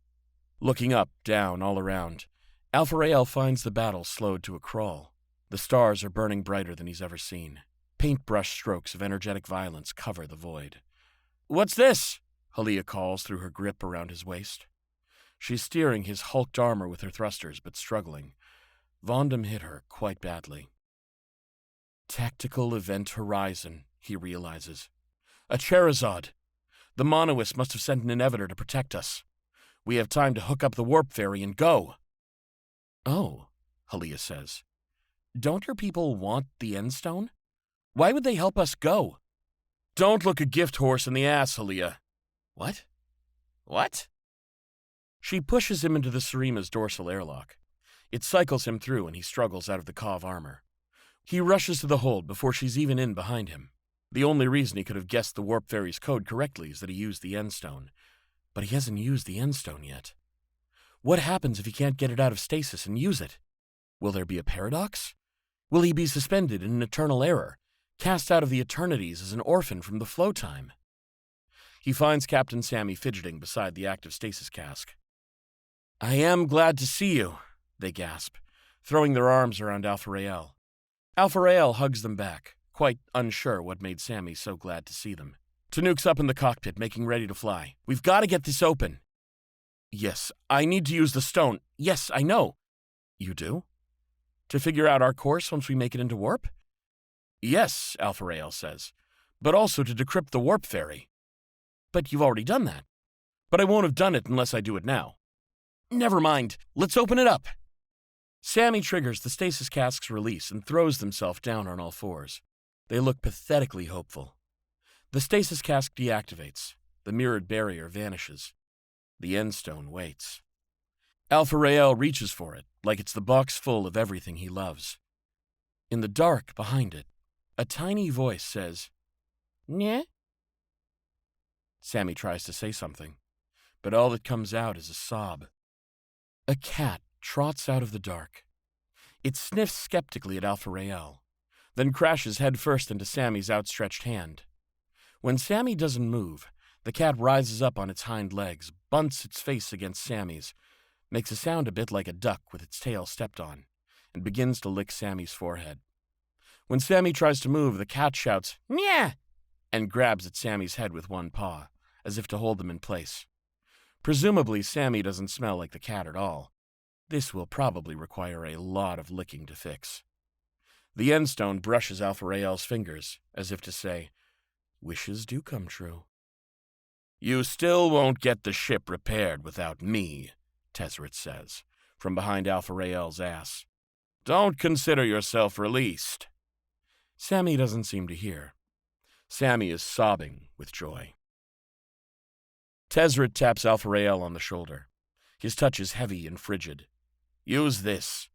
Looking up, down, all around, Alpha Rael finds the battle slowed to a crawl. The stars are burning brighter than he's ever seen. Paintbrush strokes of energetic violence cover the void. What's this? Haliya calls through her grip around his waist. She's steering his hulked armor with her thrusters, but struggling. Vondam hit her quite badly. Tactical Event Horizon, he realizes. A Cherazad. The Monoist must have sent an Ineviter to protect us. We have time to hook up the warp ferry and go. Oh, Haliya says. Don't your people want the Endstone? Why would they help us go? Don't look a gift horse in the ass, Haliya. What? What? She pushes him into the Surima's dorsal airlock. It cycles him through and he struggles out of the Cov armor. He rushes to the hold before she's even in behind him. The only reason he could have guessed the warp ferry's code correctly is that he used the Endstone. But he hasn't used the Endstone yet. What happens if he can't get it out of stasis and use it? Will there be a paradox? Will he be suspended in an eternal error, cast out of the Eternities as an orphan from the flow time? He finds Captain Sami fidgeting beside the active stasis cask. I am glad to see you, they gasp, throwing their arms around Alpha Rael. Alpha Rael hugs them back, quite unsure what made Sami so glad to see them. Tannuk's up in the cockpit, making ready to fly. We've got to get this open. Yes, I need to use the stone. Yes, I know. You do? To figure out our course once we make it into warp? Yes, Alpha Rael says, but also to decrypt the warp fairy. But you've already done that. But I won't have done it unless I do it now. Never mind. Let's open it up. Sami triggers the stasis cask's release and throws himself down on all fours. They look pathetically hopeful. The stasis cask deactivates. The mirrored barrier vanishes. The Endstone waits. Alpha Rael reaches for it, like it's the box full of everything he loves. In the dark behind it, a tiny voice says, "Nyeh?" Sami tries to say something, but all that comes out is a sob. A cat trots out of the dark. It sniffs skeptically at Alpha Rael, then crashes headfirst into Sami's outstretched hand. When Sami doesn't move, the cat rises up on its hind legs, bunts its face against Sami's, makes a sound a bit like a duck with its tail stepped on, and begins to lick Sami's forehead. When Sami tries to move, the cat shouts, "Nyeh!" and grabs at Sami's head with one paw, as if to hold them in place. Presumably, Sami doesn't smell like the cat at all. This will probably require a lot of licking to fix. The Endstone brushes Alpha Rael's fingers, as if to say, "Wishes do come true." "You still won't get the ship repaired without me," Tezzeret says, from behind Alpha Rael's ass. "Don't consider yourself released." Sami doesn't seem to hear. Sami is sobbing with joy. Tezzeret taps Alpha Rael on the shoulder. His touch is heavy and frigid. "Use this."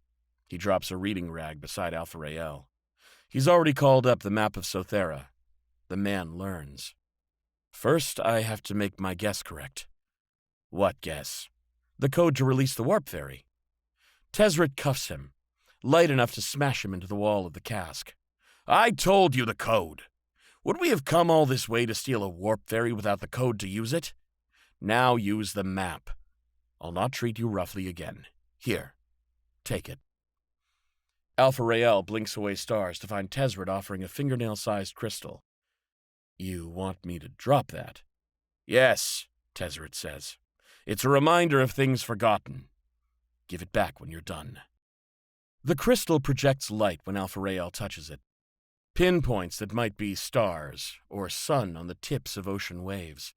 He drops a reading rag beside Alpha Rael. He's already called up the map of Sothera. The man learns. "First, I have to make my guess correct." "What guess?" "The code to release the warp fairy." Tezzeret cuffs him, light enough to smash him into the wall of the cask. "I told you the code. Would we have come all this way to steal a warp fairy without the code to use it? Now use the map. I'll not treat you roughly again. Here, take it." Alpha Rael blinks away stars to find Tezzeret offering a fingernail-sized crystal. "You want me to drop that?" "Yes," Tezzeret says. "It's a reminder of things forgotten. Give it back when you're done." The crystal projects light when Alpha Rael touches it. Pinpoints that might be stars or sun on the tips of ocean waves.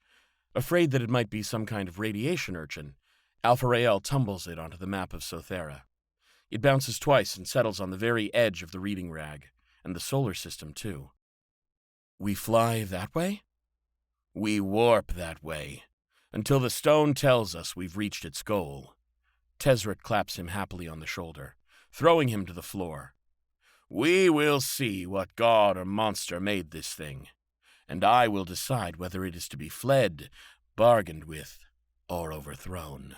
Afraid that it might be some kind of radiation urchin, Alpha Rael tumbles it onto the map of Sothera. It bounces twice and settles on the very edge of the reading rag, and the solar system too. "We fly that way?" "We warp that way, until the stone tells us we've reached its goal." Tezzeret claps him happily on the shoulder, throwing him to the floor. "We will see what god or monster made this thing, and I will decide whether it is to be fled, bargained with, or overthrown."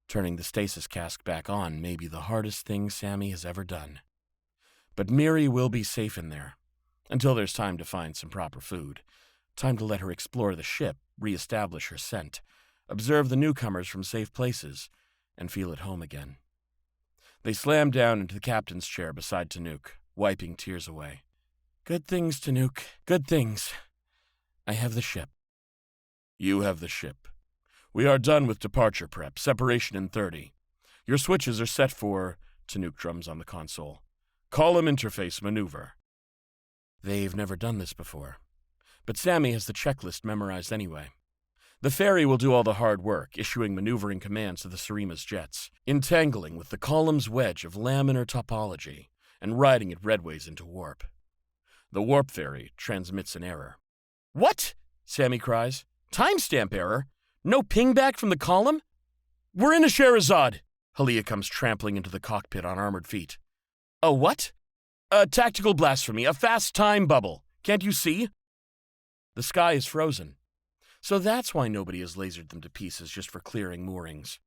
Turning the stasis cask back on may be the hardest thing Sami has ever done. But Miri will be safe in there, until there's time to find some proper food, time to let her explore the ship, re-establish her scent, observe the newcomers from safe places, and feel at home again. They slam down into the captain's chair beside Tannuk, wiping tears away. "Good things, Tannuk, good things. I have the ship." "You have the ship. We are done with departure prep, separation in 30. Your switches are set for," Tannuk drums on the console, "column interface maneuver." They've never done this before, but Sami has the checklist memorized anyway. The ferry will do all the hard work, issuing maneuvering commands to the Surima's jets, entangling with the column's wedge of laminar topology, and riding it redways into warp. The warp fairy transmits an error. "What?" Sami cries. "Timestamp error? No pingback from the column?" "We're in a Sherazade." Haliya comes trampling into the cockpit on armored feet. "A what?" "A tactical blasphemy, a fast time bubble. Can't you see?" The sky is frozen. So that's why nobody has lasered them to pieces just for clearing moorings.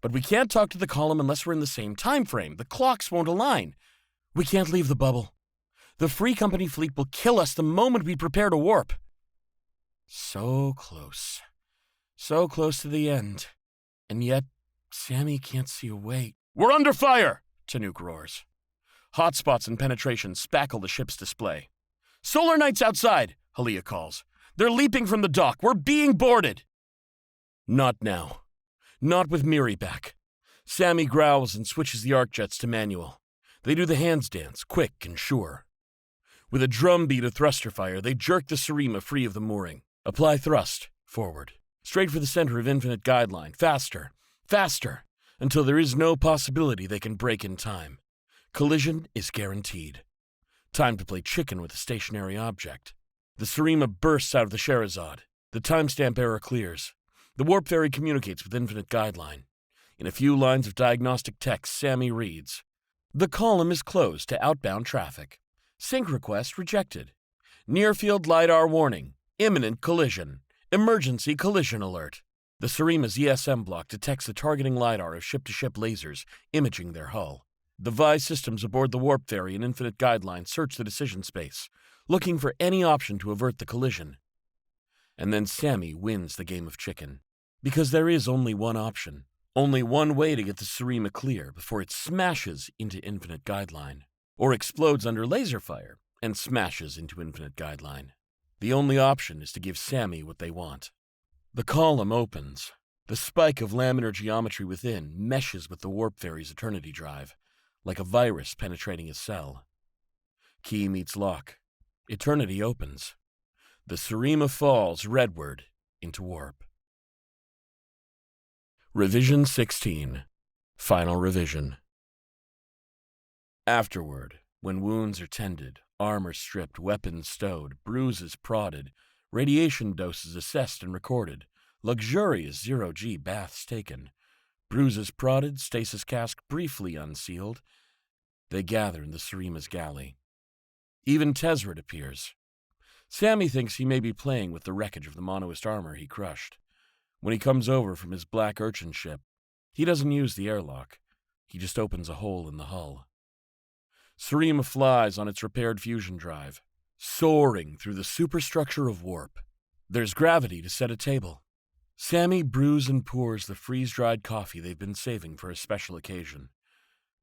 "But we can't talk to the column unless we're in the same time frame. The clocks won't align. We can't leave the bubble. The Free Company fleet will kill us the moment we prepare to warp." So close. So close to the end. And yet, Sami can't see a way. "We're under fire!" Tannuk roars. Hotspots and penetration spackle the ship's display. "Solar Knights outside!" Haliya calls. "They're leaping from the dock. We're being boarded!" Not now. Not with Miri back. Sami growls and switches the arc jets to manual. They do the hands dance, quick and sure. With a drumbeat of thruster fire, they jerk the Sarima free of the mooring. Apply thrust, forward. Straight for the center of Infinite Guideline. Faster, faster, until there is no possibility they can break in time. Collision is guaranteed. Time to play chicken with a stationary object. The Sarima bursts out of the Sherazade. The timestamp error clears. The warp ferry communicates with Infinite Guideline. In a few lines of diagnostic text, Sami reads, "The column is closed to outbound traffic. Sync request rejected. Near-field LiDAR warning. Imminent collision. Emergency collision alert." The Sarima's ESM block detects the targeting LiDAR of ship-to-ship lasers imaging their hull. The Vi systems aboard the warp ferry and Infinite Guideline search the decision space, looking for any option to avert the collision. And then Sami wins the game of chicken. Because there is only one option. Only one way to get the Sarima clear before it smashes into Infinite Guideline, or explodes under laser fire and smashes into Infinite Guideline. The only option is to give Sami what they want. The column opens. The spike of laminar geometry within meshes with the warp ferry's eternity drive, like a virus penetrating a cell. Key meets lock. Eternity opens. The Sarima falls redward into warp. Revision 16. Final revision. Afterward, when wounds are tended, armor stripped, weapons stowed, bruises prodded, radiation doses assessed and recorded, luxurious zero-G baths taken, bruises prodded, stasis cask briefly unsealed, they gather in the Sarima's galley. Even Tezzeret appears. Sami thinks he may be playing with the wreckage of the monoist armor he crushed. When he comes over from his black urchin ship, he doesn't use the airlock. He just opens a hole in the hull. Sarima flies on its repaired fusion drive, soaring through the superstructure of warp. There's gravity to set a table. Sami brews and pours the freeze-dried coffee they've been saving for a special occasion.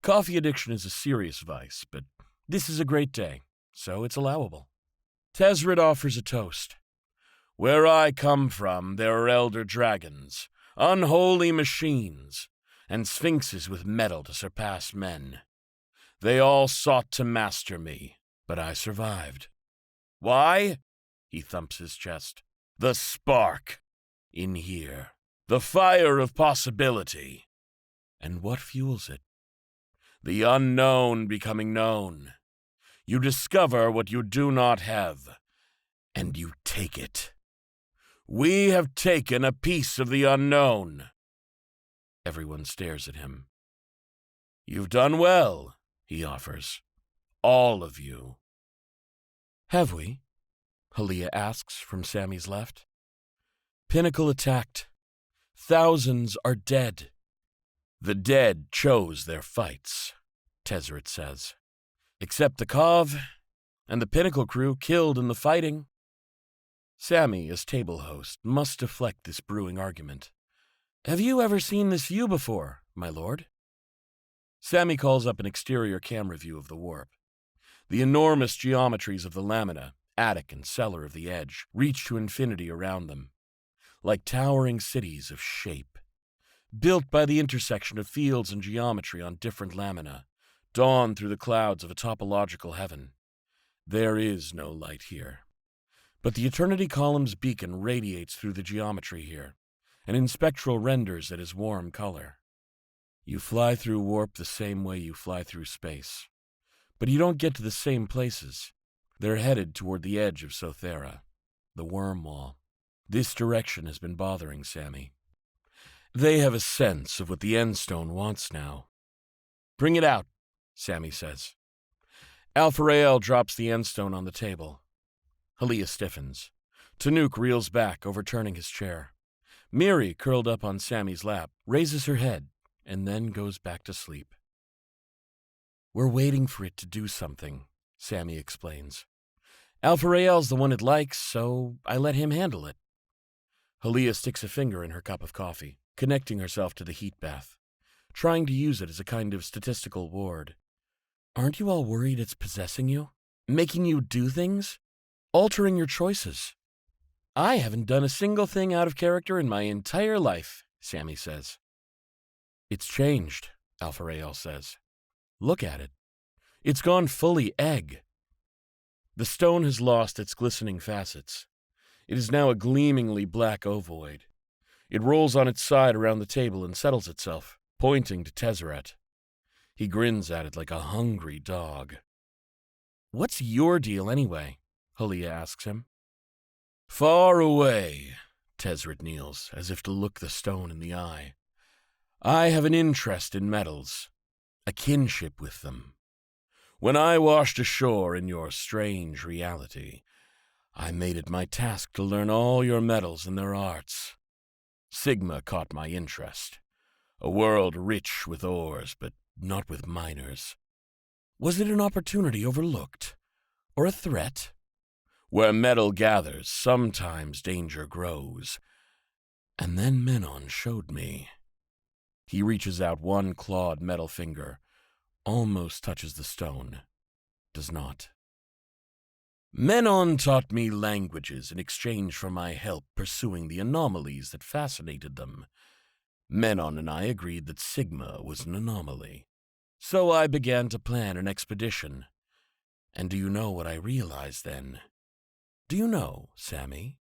Coffee addiction is a serious vice, but this is a great day, so it's allowable. Tezzeret offers a toast. "Where I come from, there are elder dragons, unholy machines, and sphinxes with metal to surpass men. They all sought to master me, but I survived. Why?" He thumps his chest. "The spark. In here. The fire of possibility. And what fuels it? The unknown becoming known. You discover what you do not have, and you take it. We have taken a piece of the unknown." Everyone stares at him. "You've done well," he offers. "All of you." "Have we?" Haliya asks from Sami's left. "Pinnacle attacked. Thousands are dead." "The dead chose their fights," Tezzeret says. "Except the Kov and the Pinnacle crew killed in the fighting." Sami, as table host, must deflect this brewing argument. "Have you ever seen this view before, my lord?" Sami calls up an exterior camera view of the warp. The enormous geometries of the lamina, attic and cellar of the edge, reach to infinity around them, like towering cities of shape, built by the intersection of fields and geometry on different lamina, dawn through the clouds of a topological heaven. There is no light here. But the Eternity Column's beacon radiates through the geometry here, and in spectral renders it as warm color. You fly through warp the same way you fly through space, but you don't get to the same places. They're headed toward the edge of Sothera, the worm wall. This direction has been bothering Sami. They have a sense of what the Endstone wants now. "Bring it out," Sami says. Alpha Rael drops the Endstone on the table. Haliya stiffens. Tannuk reels back, overturning his chair. Miri, curled up on Sami's lap, raises her head and then goes back to sleep. "We're waiting for it to do something," Sami explains. "Alpha Rael's the one it likes, so I let him handle it." Haliya sticks a finger in her cup of coffee, connecting herself to the heat bath, trying to use it as a kind of statistical ward. "Aren't you all worried it's possessing you? Making you do things? Altering your choices?" I haven't done a single thing out of character in my entire life, Sami says. It's changed, Alpha says. Look at it. It's gone fully egg. The stone has lost its glistening facets. It is now a gleamingly black ovoid. It rolls on its side around the table and settles itself, pointing to Tezzeret. He grins at it like a hungry dog. What's your deal anyway? Haliya asks him. Far away, Tezzeret kneels, as if to look the stone in the eye. I have an interest in metals, a kinship with them. When I washed ashore in your strange reality, I made it my task to learn all your metals and their arts. Sigma caught my interest. A world rich with ores, but not with miners. Was it an opportunity overlooked? Or a threat? Where metal gathers, sometimes danger grows. And then Menon showed me. He reaches out one clawed metal finger, almost touches the stone, does not. Menon taught me languages in exchange for my help pursuing the anomalies that fascinated them. Menon and I agreed that Sigma was an anomaly. So I began to plan an expedition. And do you know what I realized then? Do you know, Sami?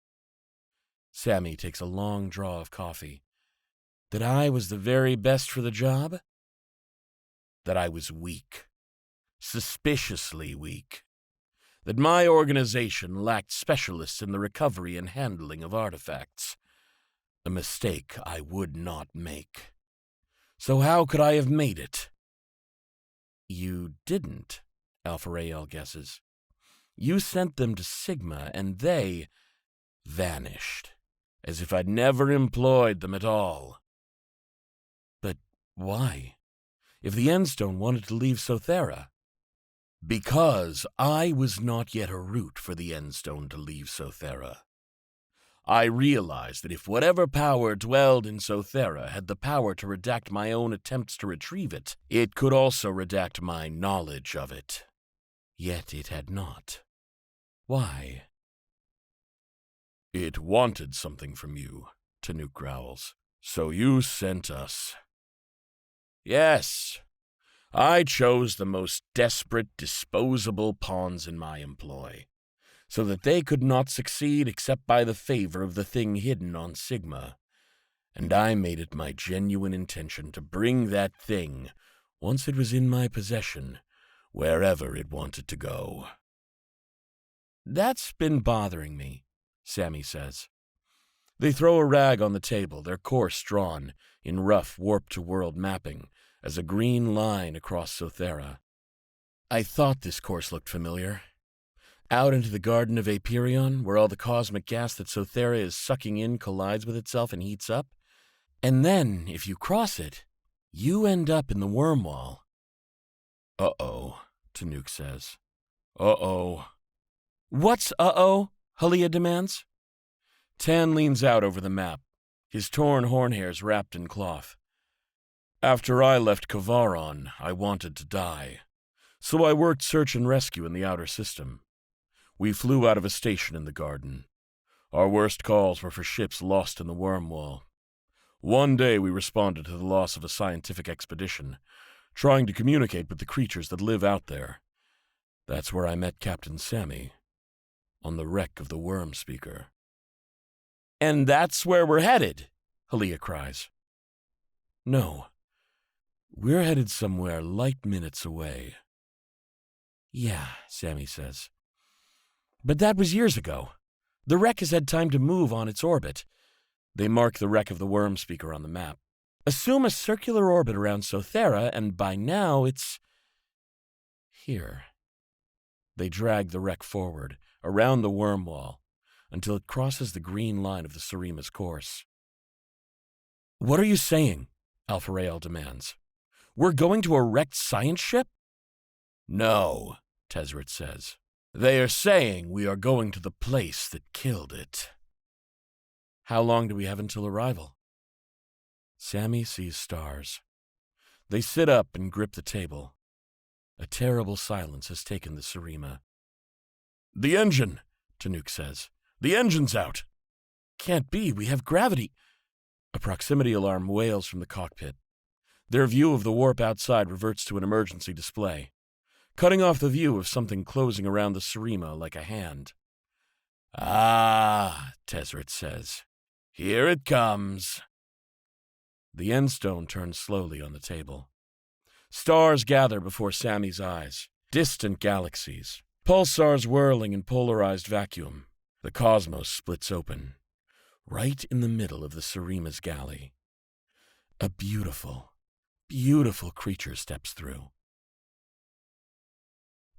Sami takes a long draw of coffee. That I was the very best for the job? That I was weak. Suspiciously weak. That my organization lacked specialists in the recovery and handling of artifacts. A mistake I would not make. So how could I have made it? You didn't, Alpha guesses. You sent them to Sigma, and they vanished, as if I'd never employed them at all. But why? If the Endstone wanted to leave Sothera? Because I was not yet a route for the Endstone to leave Sothera. I realized that if whatever power dwelled in Sothera had the power to redact my own attempts to retrieve it, it could also redact my knowledge of it. Yet it had not. Why? It wanted something from you, Tannuk growls. So you sent us. Yes. I chose the most desperate, disposable pawns in my employ, so that they could not succeed except by the favor of the thing hidden on Sigma. And I made it my genuine intention to bring that thing, once it was in my possession, wherever it wanted to go. That's been bothering me, Sami says. They throw a rag on the table, their course drawn, in rough warp-to-world mapping, as a green line across Sothera. I thought this course looked familiar. Out into the Garden of Aperion, where all the cosmic gas that Sothera is sucking in collides with itself and heats up. And then, if you cross it, you end up in the wormwall. Uh-oh, Tannuk says. Uh-oh. What's uh-oh? Haliya demands. Tan leans out over the map, his torn horn hairs wrapped in cloth. After I left Kavaron, I wanted to die, so I worked search and rescue in the outer system. We flew out of a station in the garden. Our worst calls were for ships lost in the wormwall. One day we responded to the loss of a scientific expedition, trying to communicate with the creatures that live out there. That's where I met Captain Sami, on the wreck of the Worm Speaker. And that's where we're headed, Haliya cries. No. We're headed somewhere light minutes away. Yeah, Sami says. But that was years ago. The wreck has had time to move on its orbit. They mark the wreck of the Worm Speaker on the map. Assume a circular orbit around Sothera, and by now it's here. They drag the wreck forward, around the wormwall, until it crosses the green line of the Surima's course. What are you saying? Alpha demands. We're going to a wrecked science ship? No, Tezzeret says. They are saying we are going to the place that killed it. How long do we have until arrival? Sami sees stars. They sit up and grip the table. A terrible silence has taken the Surima. The engine, Tannuk says. The engine's out. Can't be, we have gravity. A proximity alarm wails from the cockpit. Their view of the warp outside reverts to an emergency display, cutting off the view of something closing around the Serema like a hand. Ah, Tezzeret says. Here it comes. The Endstone turns slowly on the table. Stars gather before Sami's eyes, distant galaxies, pulsars whirling in polarized vacuum. The cosmos splits open, right in the middle of the Serema's galley. A beautiful, beautiful creature steps through.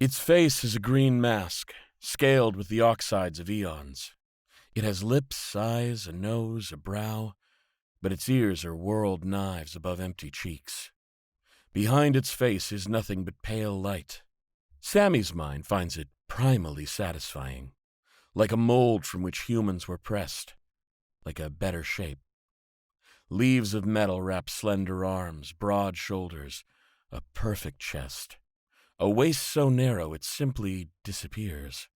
Its face is a green mask, scaled with the oxides of eons. It has lips, eyes, a nose, a brow, but its ears are whirled knives above empty cheeks. Behind its face is nothing but pale light. Sami's mind finds it primally satisfying, like a mold from which humans were pressed, like a better shape. Leaves of metal wrap slender arms, broad shoulders, a perfect chest, a waist so narrow it simply disappears.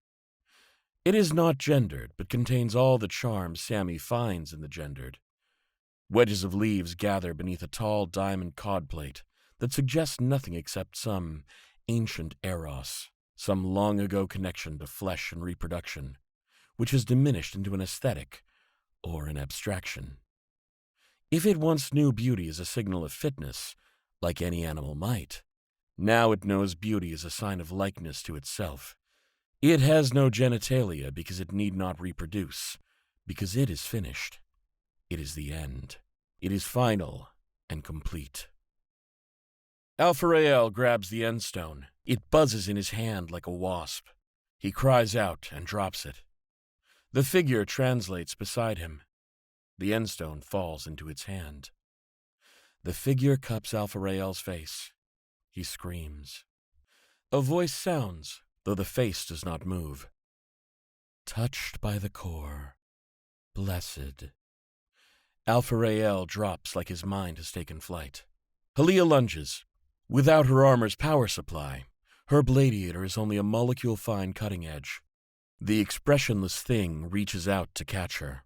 It is not gendered, but contains all the charm Sami finds in the gendered. Wedges of leaves gather beneath a tall diamond codplate that suggests nothing except some ancient eros, some long-ago connection to flesh and reproduction, which has diminished into an aesthetic or an abstraction. If it once knew beauty as a signal of fitness, like any animal might, now it knows beauty as a sign of likeness to itself. It has no genitalia because it need not reproduce, because it is finished. It is the end. It is final and complete. Alpha Rael grabs the Endstone. It buzzes in his hand like a wasp. He cries out and drops it. The figure translates beside him. The Endstone falls into its hand. The figure cups Alpha Rael's face. He screams. A voice sounds, though the face does not move. Touched by the core, blessed. Alpha Rael drops like his mind has taken flight. Haliya lunges. Without her armor's power supply, her bladiator is only a molecule-fine cutting edge. The expressionless thing reaches out to catch her.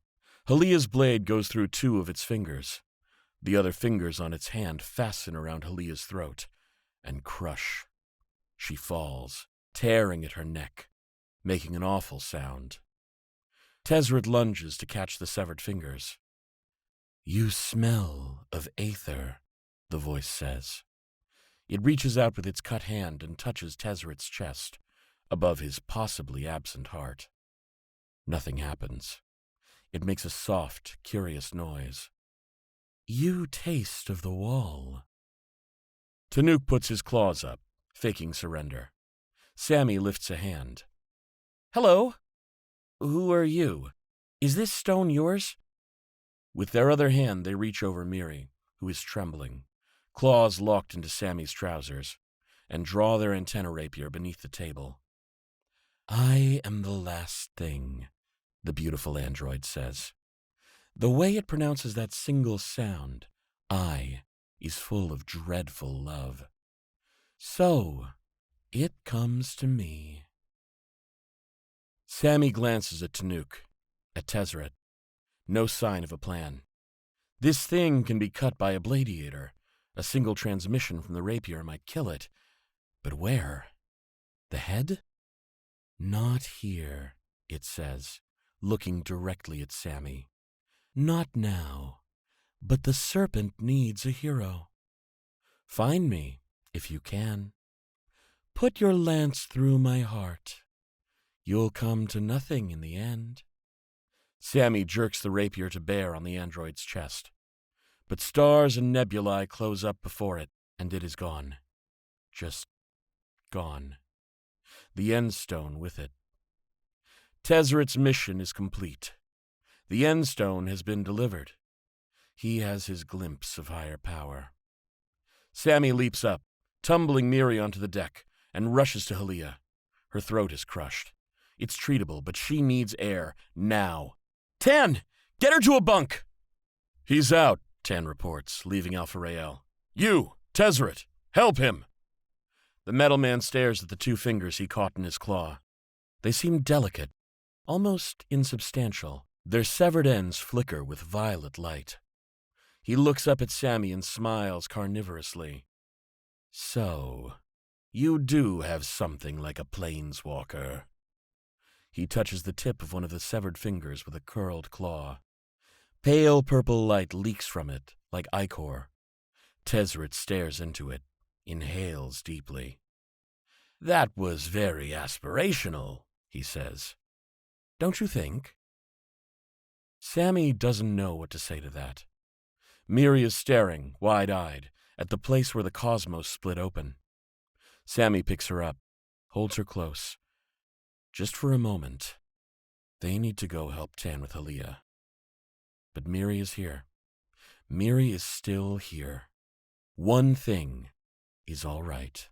Haliya's blade goes through 2 of its fingers. The other fingers on its hand fasten around Haliya's throat and crush. She falls, tearing at her neck, making an awful sound. Tezzeret lunges to catch the severed fingers. You smell of aether, the voice says. It reaches out with its cut hand and touches Tezzeret's chest, above his possibly absent heart. Nothing happens. It makes a soft, curious noise. You taste of the wall. Tannuk puts his claws up, faking surrender. Sami lifts a hand. Hello. Who are you? Is this stone yours? With their other hand, they reach over Miri, who is trembling, claws locked into Sami's trousers, and draw their antenna rapier beneath the table. I am the last thing, the beautiful android says. The way it pronounces that single sound, I, is full of dreadful love. So, it comes to me. Sami glances at Tannuk, at Tezzeret. No sign of a plan. This thing can be cut by a bladiator. A single transmission from the rapier might kill it. But where? The head? Not here, it says, looking directly at Sami. Not now, but the serpent needs a hero. Find me, if you can. Put your lance through my heart. You'll come to nothing in the end. Sami jerks the rapier to bear on the android's chest. But stars and nebulae close up before it, and it is gone. Just gone. The Endstone with it. Tezzeret's mission is complete. The Endstone has been delivered. He has his glimpse of higher power. Sami leaps up, tumbling Miri onto the deck, and rushes to Haliya. Her throat is crushed. It's treatable, but she needs air, now. Tan! Get her to a bunk! He's out, Tan reports, leaving Alpha Rael. You, Tezzeret, help him! The metal man stares at the 2 fingers he caught in his claw. They seem delicate, almost insubstantial, Their severed ends flicker with violet light. He looks up at Sami and smiles carnivorously. So, you do have something like a planeswalker. He touches the tip of one of the severed fingers with a curled claw. Pale purple light leaks from it, like ichor. Tezzeret stares into it, inhales deeply. That was very aspirational, he says. Don't you think? Sami doesn't know what to say to that. Miri is staring, wide-eyed, at the place where the cosmos split open. Sami picks her up, holds her close. Just for a moment. They need to go help Tan with Haliya. But Miri is here. Miri is still here. One thing is all right.